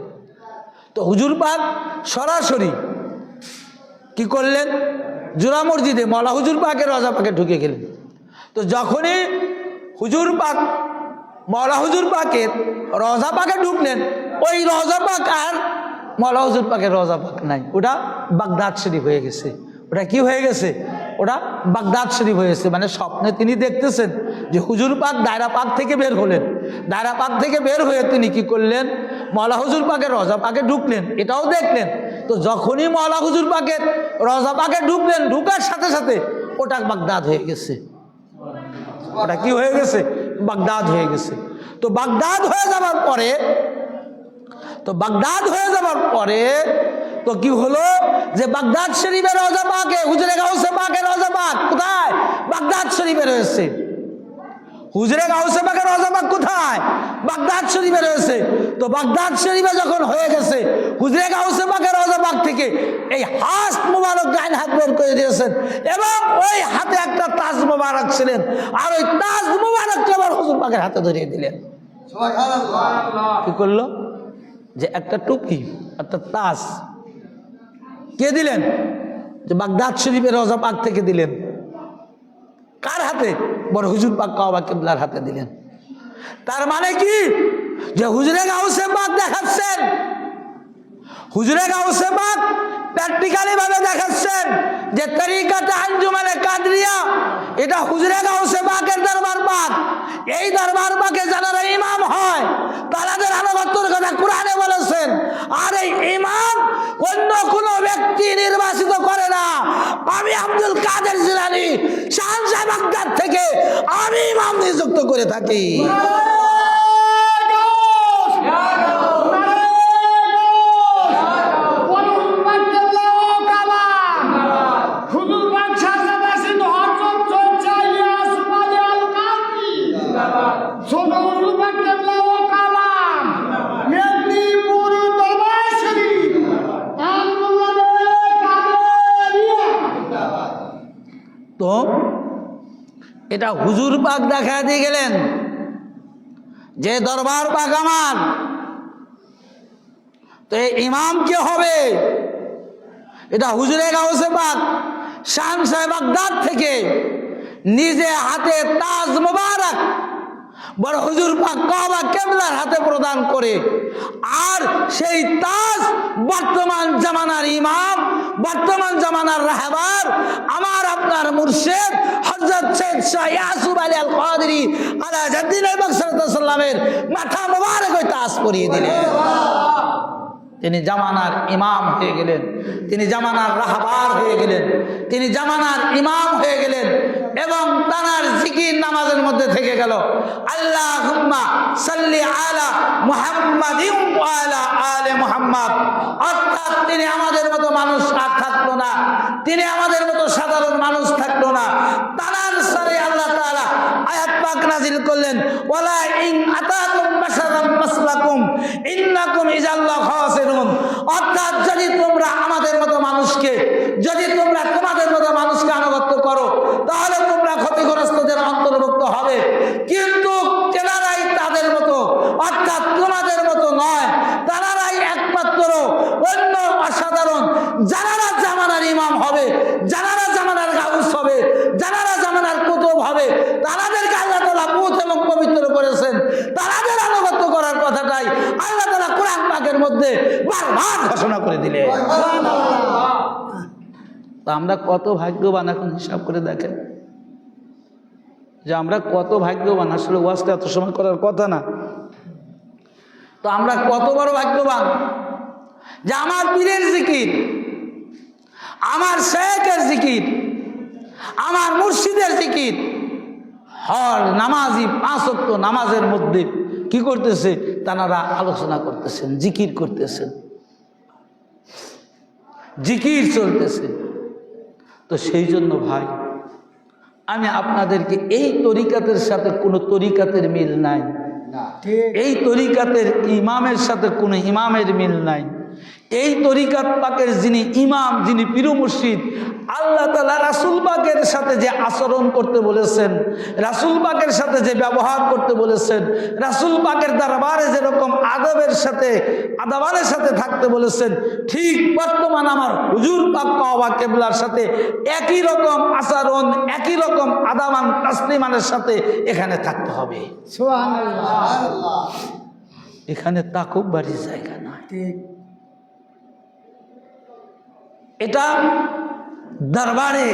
তো হুজুর পাক সরাসরি কি করলেন? জোড়া মসজিদে মওলা হুজুর পাকের রওজা পাকে ঢুকে গেলেন। তো যখনই হুজুর পাক মওলা হুজুর পাকের রওজা পাকে ঢুকলেন, ওই রওজা পাক আর মওলা হুজুর পাকের রওজা পাক নাই, ওটা বাগদাদ শরীফ হয়ে গেছে। ওটা কি হয়ে গেছে? ওটা বাগদাদ শরীফ হয়েছে। মানে স্বপ্নে তিনি দেখতেছেন যে হুজুর পাক দায়রা পাক থেকে বের হলেন, দায়রা পাক থেকে বের হয়ে তিনি কি করলেন? মওলা হুজুর পাকের রওজা পাকে ঢুকলেন, এটাও দেখলেন। তো যখনই মওলা হুজুর পাকের রওজা পাকে ঢুকলেন, ঢুকার সাথে সাথে ওটা বাগদাদ হয়ে গেছে। ওটা কি হয়ে গেছে? বাগদাদ হয়ে গেছে। তো বাগদাদ হয়ে যাবার পরে তো কি হলো? যে বাগদাদ শরীফের রওজা পাকে, হুজুরে গাউসে পাকের রওজা পাক কোথায়? বাগদাদ শরীফে রয়েছে। হুজুরে গাউসে পাকের রওজা পাক কোথায়? বাগদাদ শরীফে রয়েছে। তো বাগদাদ শরীফে যখন হয়ে গেছে, হুজুরে গাউসে পাকের রওজা পাক থেকে এই হাত মোবারক ডাইন হাত বের করে দিয়েছেন এবং ওই হাতে একটা তাজ মোবারক ছিলেন, আর ওই তাজ মোবারককে আবার হুজুর পাকের হাতে ধরিয়ে দিলেন। কি করলো? যে একটা টুপি, একটা তাজ কে দিলেন? যে বাগদাদ শরীফের রওজা পাক থেকে দিলেন। কার হাতে? বড় হুজুর পাক কাবা কিবলার হাতে দিলেন। তার মানে কি? যে হুজুরে গাউসে পাক দেখাচ্ছেন, হুজুরে গাউসে পাক প্র্যাকটিক্যালি ভাবে দেখাচ্ছেন যে তরিকাতে আঞ্জুমানে কাদরিয়া এটা হুজুরে গাউসে পাকের দরবার পাক। এই দরবার পাকে যারা ইমাম হয় তাদের আনুগত্যের কথা কোরআনে বলেছেন। আর এই ইমাম অন্য কোনো ব্যক্তি নির্বাচিত করে না। আমি আব্দুল কাদের জিলানী শাহজাহান বাগদাদ থেকে আমি ইমাম নিযুক্ত করে থাকি। তো এটা হুজুর পাক দেখা দিয়ে গেলেন যে দরবার পাক আমার। তো এই ইমাম কে হবে? এটা হুজুরে গাউসে পাক শাহজাহান বাগদাদ থেকে নিজে হাতে তাজ মোবারক বড় হুজুর পাক কাবা কিবলার হাতে প্রদান করে, আর সেই তাজ বর্তমান জামানার ইমাম, বর্তমান জামানার রাহবার আমার আপনার মুর্শিদ হযরত শেখ শাহ ইয়াসুফ আলী আল কাদরি আলা জাদ্দিন সাল্লামের মাথা মোবারক ওই তাজ পরিয়ে দিলেন। তিনি জামানার ইমাম হয়ে গেলেন, তিনি জামানার রাহবার হয়ে গেলেন, তিনি জামানার ইমাম হয়ে গেলেন এবং তার জিকির নামাজের মধ্যে থেকে গেল আল্লাহুম্মা সাল্লি আলা মুহাম্মাদিন ওয়া আলা আলি মুহাম্মাদ। অর্থাৎ তিনি আমাদের মতো মানুষ আর থাকলো না, তিনি আমাদের মতো সাধারণ মানুষ থাকলো না। তার সাথে আল্লাহ তাআলা আয়াত পাক নাযিল করলেন, ওয়ালা ইন আতাকুম বাশারাম মাসলাকুম ইন্নাকুম ইযাল্লা খাসিরুন। অর্থাৎ যদি তোমরা আমাদের মতো মানুষকে, যদি তোমরা তোমাদের মতো মানুষকে আনুগত্য করো, তাহলে তোমরা ক্ষতিগ্রস্তদের অন্তর্ভুক্ত হবে। কিন্তু তেনারাই তাদের মতো, অর্থাৎ তোমাদের মতো নয়, তারাই একমাত্র অন্য অসাধারণ, যারা জামানার ইমাম হবে, যারা জামানার গাউস হবে, যারা জামানার কুতুব হবে, তাদেরকে আল্লাহ তাআলা পুত এবং পবিত্র করেছেন। তাদের আনুগত্য করার কথাটাই আল্লাহ তাআলা কোরআন পাকের মধ্যে বারবার ঘোষণা করে দিলেন। তা আমরা কত ভাগ্যবান, এখন হিসাব করে দেখেন যে আমরা কত ভাগ্যবান। আসলে ওয়াজটা এত সময় করার কথা না, তো আমরা কত বড় ভাগ্যবান যে আমার পীরের জিকির, আমার শেখের জিকির, আমার মুর্শিদের জিকির হর নামাজি 5 ওয়াক্ত নামাজের মধ্যে কি করতেছে, তারা আলোচনা করতেছেন, জিকির করতেছেন, জিকির চলতেছে। তো সেই জন্য ভাই, আমি আপনাদেরকে এই তরিকাতের সাথে কোনো তরিকাতের মিল নাই, এই তরিকাতের ইমামের সাথে কোনো ইমামের মিল নাই। এই তরিকাত পাকের যিনি ইমাম, যিনি পীর মুর্শিদ, আল্লাহ তাআলা রাসূল পাকের সাথে যে আচরণ করতে বলেছেন, রাসূল পাকের সাথে যে ব্যবহার করতে বলেছেন, রাসূল পাকের দরবারে যেরকম আদবের সাথে থাকতে বলেছেন, ঠিক বর্তমান আমার হুজুর পাক কাবা কেবলার সাথে একই রকম আচরণ, একই রকম আদামান তাসলিমানের সাথে এখানে থাকতে হবে। সুবহানাল্লাহ। এখানে তাকুববাড়ির জায়গা নয়, এটা দরবারে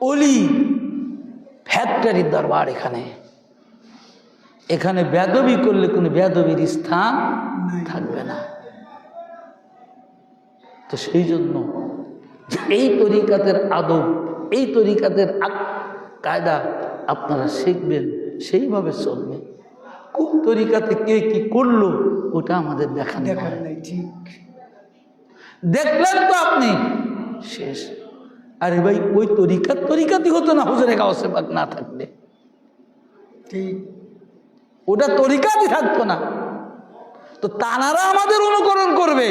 ওলি ফ্যাক্টরির দরবার। এখানে বেয়াদবি করলে কোনো বেয়াদবির স্থান থাকবে না। তো সেই জন্য এই তরিকাতের আদব, এই তরিকাতের কায়দা আপনারা শিখবেন, সেইভাবে চলবেন। কোন তরিকাতে কে কি করলো ওটা আমাদের দেখার নাই। ঠিক দেখলেন তো আপনি, শেষ। আরে ভাই, ওই তরিকাতই হতো না হুজুরে গাউসে পাক না থাকলে, ঠিক ওটা তরিকাতই থাকতো না। তো তারা আমাদের অনুকরণ করবে।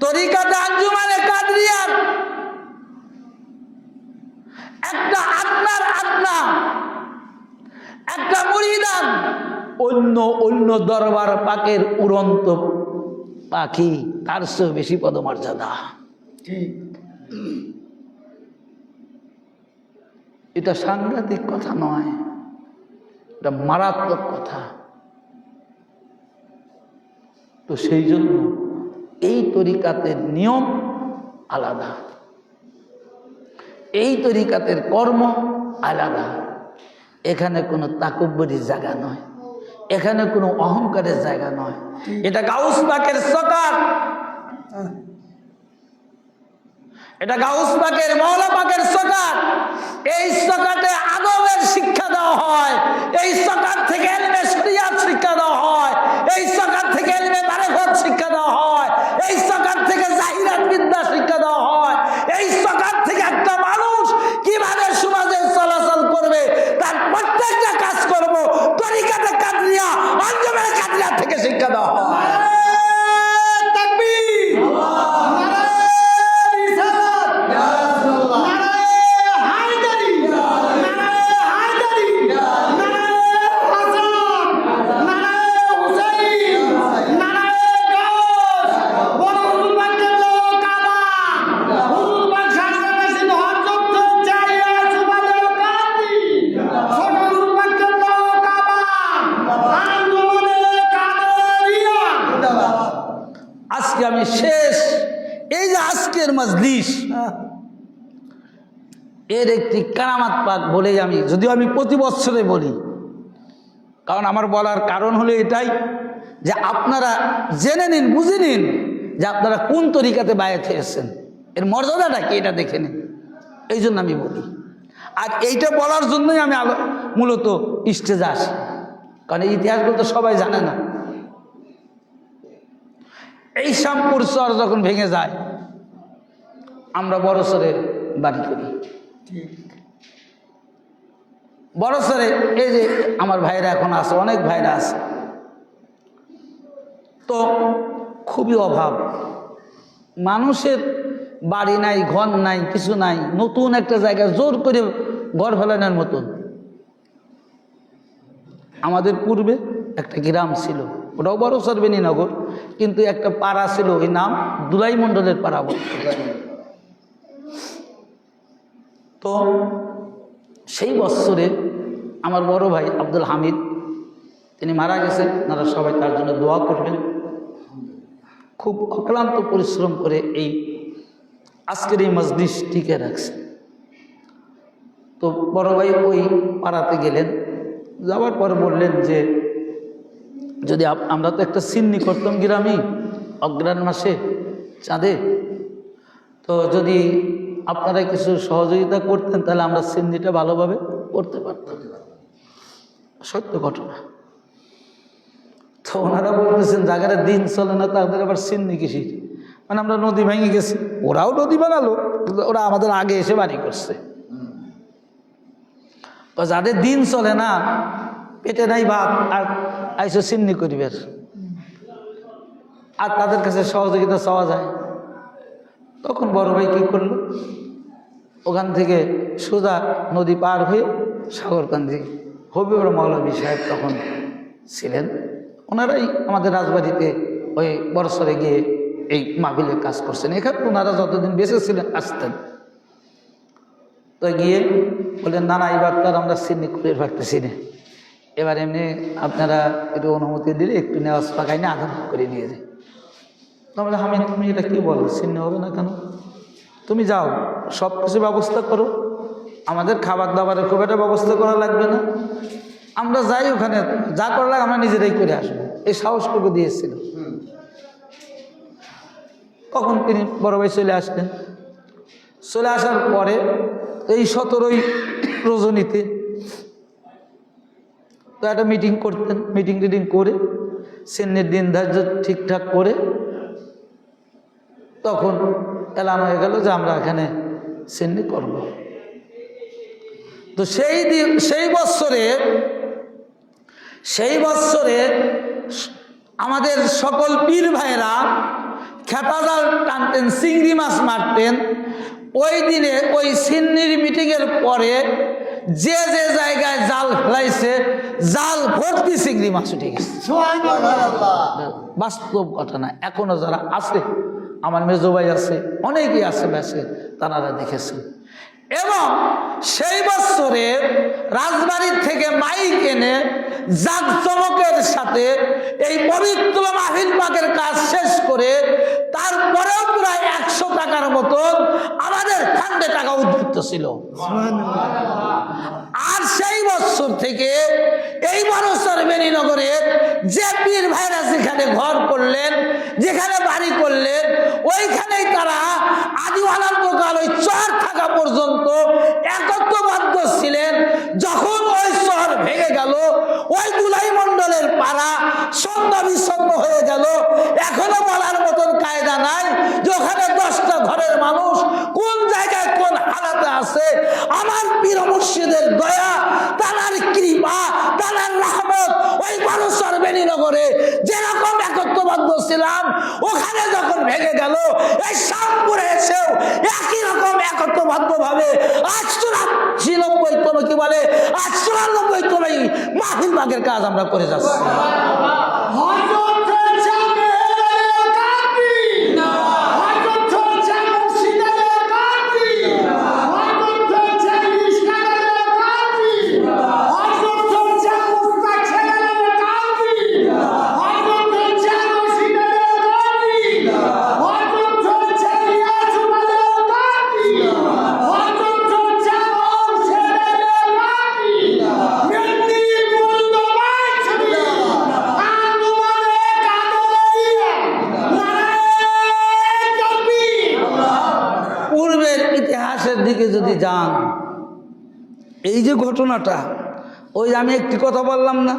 তরিকাতে আঞ্জুমানে কাদরিয়ার একটা আত্মা, একটা মুরিদান অন্য দরবার পাকের উড়ন্ত পাখি, তার চেয়ে বেশি পদমর্যাদা। ঠিক, এটা সাংঘাতিক কথা নয়, এটা মারাত্মক কথা। তো সেই জন্য এই তরিকাতের নিয়ম আলাদা, এই তরিকাতের কর্ম আলাদা। এখানে কোনো তাকব্বুরির জায়গা নয়, এখানে কোনো অহংকারের জায়গা নয়। এটা গাউস পাকের সকাত, এটা গাউস পাকের মওলা পাকের সকাত। এই সকাতে আদবের শিক্ষা দেওয়া হয়, এই সকাত থেকে ইলমে শরিয়াত শিক্ষা দেওয়া হয়, এই সকাত থেকে ইলমে মারিফত শিক্ষা দেওয়া হয়, এই সকাত থেকে জাহিরাত বিদ্যা শিক্ষা দেওয়া হয়, এই সকাত থেকে একটা মানুষ কিভাবে সমাজে চলাচল করবে তার প্রত্যেকটা কাজ করব তরিকাতে কাদরিয়া, আঞ্জুমানে কাদরিয়া থেকে শিক্ষা দেওয়া হয়। আমি শেষ, এই যে আজকের মজলিস, এর একটি কারামাত পাক বলে আমি, যদিও আমি প্রতি বছরে বলি, কারণ আমার বলার কারণ হলো এটাই যে আপনারা জেনে নিন, বুঝে নিন যে আপনারা কোন তরিকাতে বায়াত হয়েছেন, এর মর্যাদাটা কি এটা দেখে নিন। এই জন্য আমি বলি, আর এইটা বলার জন্যই আমি মূলত স্টেজে আসি, কারণ এই ইতিহাসগুলো তো সবাই জানে না। এই শ্যামপুর চর যখন ভেঙে যায় আমরা বড়সরে বাড়ি করি। বড়সরে এই যে আমার ভাইরা এখন আছে, অনেক ভাইরা আছে, তো খুবই অভাব, মানুষের বাড়ি নাই, ঘর নাই, কিছু নাই, নতুন একটা জায়গায় জোর করে ঘর ফেলানোর মতন। আমাদের পূর্বে একটা গ্রাম ছিল, ওটাও বড়সর বেনীনগর, কিন্তু একটা পাড়া ছিল, ওই নাম দুলাই মণ্ডলের পাড়া বলতো। তো সেই বৎসরে আমার বড় ভাই আব্দুল হামিদ তিনি মারা গেছেন, আপনারা সবাই তার জন্য দোয়া করবেন। খুব অক্লান্ত পরিশ্রম করে এই আজকের এই মজলিস টিকে রাখছে। তো বড় ভাই ওই পাড়াতে গেলেন, যাওয়ার পর বললেন যে যদি আমরা তো একটা সিন্নি করতাম গ্রামে অগ্রহায়ণ মাসে চাঁদে, তো যদি আপনারা কিছু সহযোগিতা করতেন তাহলে আমরা সিন্নিটা ভালোভাবে করতে পারতাম। সত্য ঘটনা। তো ওনারা বলতেছেন জায়গাটা দিন চলে না, তাদের আবার সিন্নি কিসির, মানে আমরা নদী ভেঙে গেছি, ওরাও নদী বানালো, ওরা আমাদের আগে এসে বাড়ি করছে। যাদের দিন চলে না, পেটে নাই ভাত, আর আইসো সিন্নি করিবের, আর তাদের কাছে সহযোগিতা চাওয়া যায়। তখন বড় ভাই কী করলো, ওখান থেকে সোজা নদী পার হয়ে সাগরকান্দি হবিবুর মৌলভী সাহেব তখন ছিলেন, ওনারাই আমাদের রাজবাড়িতে ওই বড়সরে গিয়ে এই মাহফিলের কাজ করছেন। এখানে ওনারা যতদিন বেঁচে ছিলেন আসতেন। তো গিয়ে বললেন না না, এবার তো আর আমরা সিন্নি করে রাখতেছি না, এবার এমনি আপনারা একটু অনুমতি দিলে একটু নেওয়াজ পাকাই না আধা করে নিয়ে যাই। তাহলে আমি, তুমি এটা কী বলো, সিন্নি হবে না কেন? তুমি যাও সব কিছু ব্যবস্থা করো, আমাদের খাবার দাবারের খুব একটা ব্যবস্থা করা লাগবে না, আমরা যাই ওখানে যা করা লাগে আমরা নিজেরাই করে আসবো, এই সাহসটুকু দিয়েছিল। তখন তিনি বড় ভাই চলে আসলেন। চলে আসার পরে এই 17ই রজনীতে তো একটা মিটিং করতেন, মিটিং টিটিং করে সিন্নির দিন ধার্য ঠিকঠাক করে তখন এলান হয়ে গেল যে আমরা এখানে সিন্নি করব। তো সেই বৎসরে আমাদের সকল পীর ভাইরা খেপা জাল টানতেন, চিংড়ি মাছ মারতেন। ওই দিনে ওই সিন্নির মিটিংয়ের পরে যে যে জায়গায় জাল ফেলাইছে, জাল ভর্তি চিংড়ি মাছ উঠে গেছে। বাস্তব ঘটনা। এখনো যারা আছে, আমার মেজো ভাই আছে, অনেকেই আছে বেশে, তারা দেখেছেন। এবং সেই বছরে রাজবাড়ির থেকে মাইক এনে জাঁকজমকের সাথে এই পবিত্র মাহফিল পাকের কাজ শেষ করে তারপরেও প্রায় 100 টাকার মতন আমাদের ফান্ডে টাকা উদ্বৃত্ত ছিল। আর সেই বছর থেকে এই বড়সর বেনীনগরের যে পীর ভাইরা যেখানে ঘর করলেন, যেখানে বাড়ি করলেন, ওইখানেই তারা আদিওয়ালার দোকান ওই চর থাকা পর্যন্ত একত্রবদ্ধ ছিলেন। যখন ওই শহর ভেঙে গেল, ওই দুলাই মণ্ডলের পাড়া সন্ধ্যা বিচ্ছন্ন হয়ে গেল। এখনো বলার মতন কায়দা নাই যে ওখানে 10টা ঘরের মানুষ কোন জায়গায় কোন হালাতে আছে। আমার পীর মুর্শিদের দয়া, তার কৃপা, তার রহমত, ওই বড়সর বেনীনগরে যেরকম একত্রবদ্ধ ছিলাম, ওখানে যখন ভেঙে গেল, এই শ্যামপুরে এসেও একই রকম একত্রবদ্ধ ভাবে আজ 94 কি বলে 94 মাহফিল বাগের কাজ আমরা করে যাচ্ছি। দিকে যদি যান, এই যে ঘটনাটা, ওই আমি একটি কথা বললাম না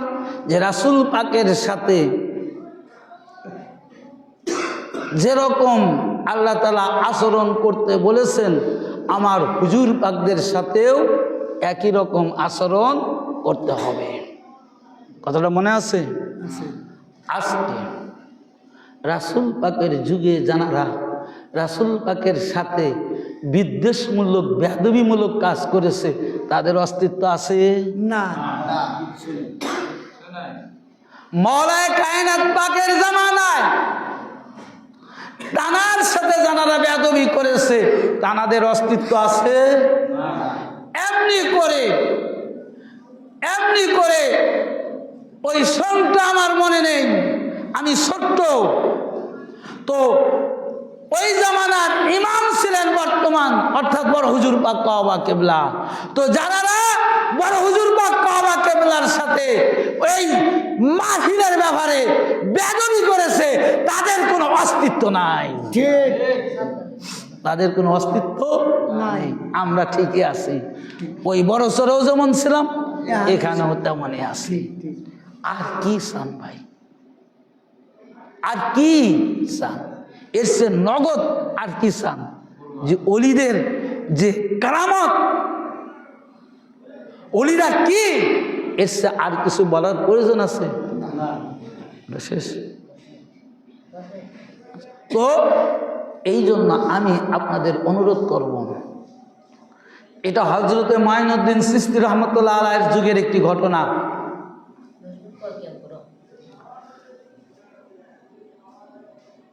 যে রাসূল পাকের সাথে যেরকম আল্লাহ তাআলা আচরণ করতে বলেছেন আমার হুজুর পাকদের সাথেও একই রকম আচরণ করতে হবে। কথাটা মনে আছে? আজকে রাসূল পাকের যুগে জানারা রাসূল পাকের সাথে বিদ্বেষমূলক বেয়াদবিমূলক কাজ করেছে, তাদের অস্তিত্ব আছে না? মওলায়ে কায়নাত পাকের জামানায় তানার সাথে জানারা বেয়াদবি করেছে, তানাদের অস্তিত্ব আছে? এমনি করে ওই সনটা আমার মনে নেই, আমি ছোট্ট তো ওই জামানার ইমাম ছিলেন বর্তমান অর্থাৎ বড় হুজুর পাক কাবা কেবলা। তো যারা বড় হুজুর পাক কাবা কেবলার সাথে ওই মাহফিলের ব্যাপারে বেয়াদবি করেছে, তাদের কোনো অস্তিত্ব নাই। ঠিক, তাদের কোনো অস্তিত্ব নাই। আমরা ঠিকই আছি, ওই বড় সরেও যেমন ছিলাম এখানেও তেমনই আছি। আর কি চান ভাই? আর কি চান? এর সে নগদ আর কি চান? যে অলিদের যে কারামত, অলিরা কি, এর সে আর কিছু বলার প্রয়োজন আছে? শেষ। তো এই জন্য আমি আপনাদের অনুরোধ করব, এটা হযরতে মাইনুদ্দিন চিশতি রহমতুল্লাহ আলাইহির যুগের একটি ঘটনা।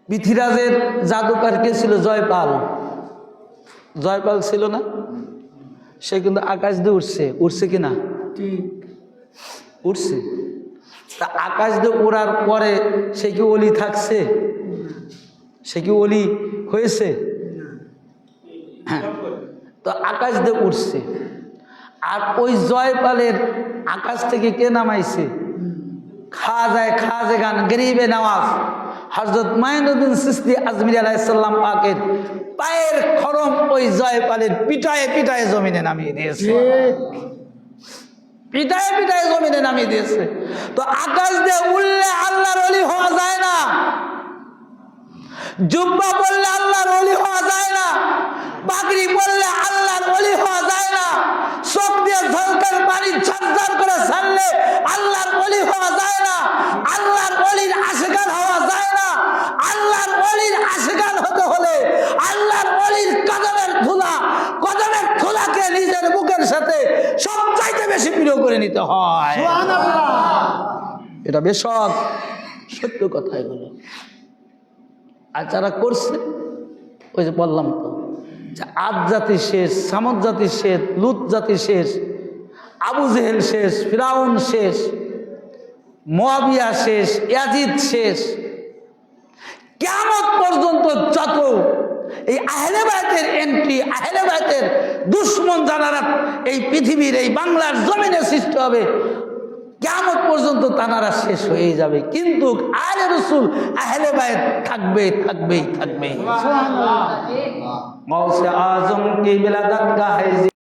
পৃথ্বীরাজের জাদুকর কে ছিল? জয়পাল। জয়পাল ছিল না? সে কিন্তু আকাশ দিয়ে উঠছে কিনা? উঠছে। তা আকাশ দিয়ে উড়ার পরে সে কি অলি থাকছে? সে কি অলি হয়েছে? হ্যাঁ, তো আকাশ দিয়ে উঠছে। আর ওই জয়পালের আকাশ থেকে কে নামাইছে? খাজে গান গরিবে নওয়াজ হযরত মাইনুদ্দিন চিশতি আজমিরি আলাইহিস সালাম পাকের পায়ের খরম ওই জয়পালের পিটায়ে জমিনে নামিয়ে দিয়েছে। পিটায়ে জমিনে নামিয়ে দিয়েছে। তো আকাশ দিয়ে উড়লে আল্লাহর ওলি হওয়া যায় না, জুব্বা পরলে আল্লাহর ওলি হওয়া যায় না, পাগড়ি পরলে আল্লাহর ওলি হওয়া যায় না, চোখ দিয়ে ঝলকার পানি ঝরঝর করে ছাড়লে আল্লাহর ওলি হওয়া যায় না, আল্লাহর ওলির আশিকান হওয়া যায় না। আল্লাহর ওলির আশিকান হতে হলে আল্লাহর ওলির কদমের ধুলাকে নিজের বুকের সাথে সবচাইতে বেশি প্রিয় করে নিতে হয়। এটা বেশক সত্য কথা এগুলো। আর যারা করছে, ওই যে বললাম তো, যে আদ জাতি শেষ, সামদ জাতি শেষ, লুত জাতি শেষ, আবু জেহেল শেষ, ফিরাউন শেষ, মুয়াবিয়া শেষ, ইয়াজিদ শেষ, কিয়ামত পর্যন্ত যত এই আহলে বায়তের এন্ট্রি, আহলে বায়তের দুশমন যারা এই পৃথিবীর এই বাংলার জমিনে সৃষ্টি হবে, কিয়ামত পর্যন্ত তানারা শেষ হয়ে যাবে। কিন্তু আলে রাসূল আহলে বায়ত থাকবে। সুবহানাল্লাহ। গাউসে আজম কি বিলাদাত গাহে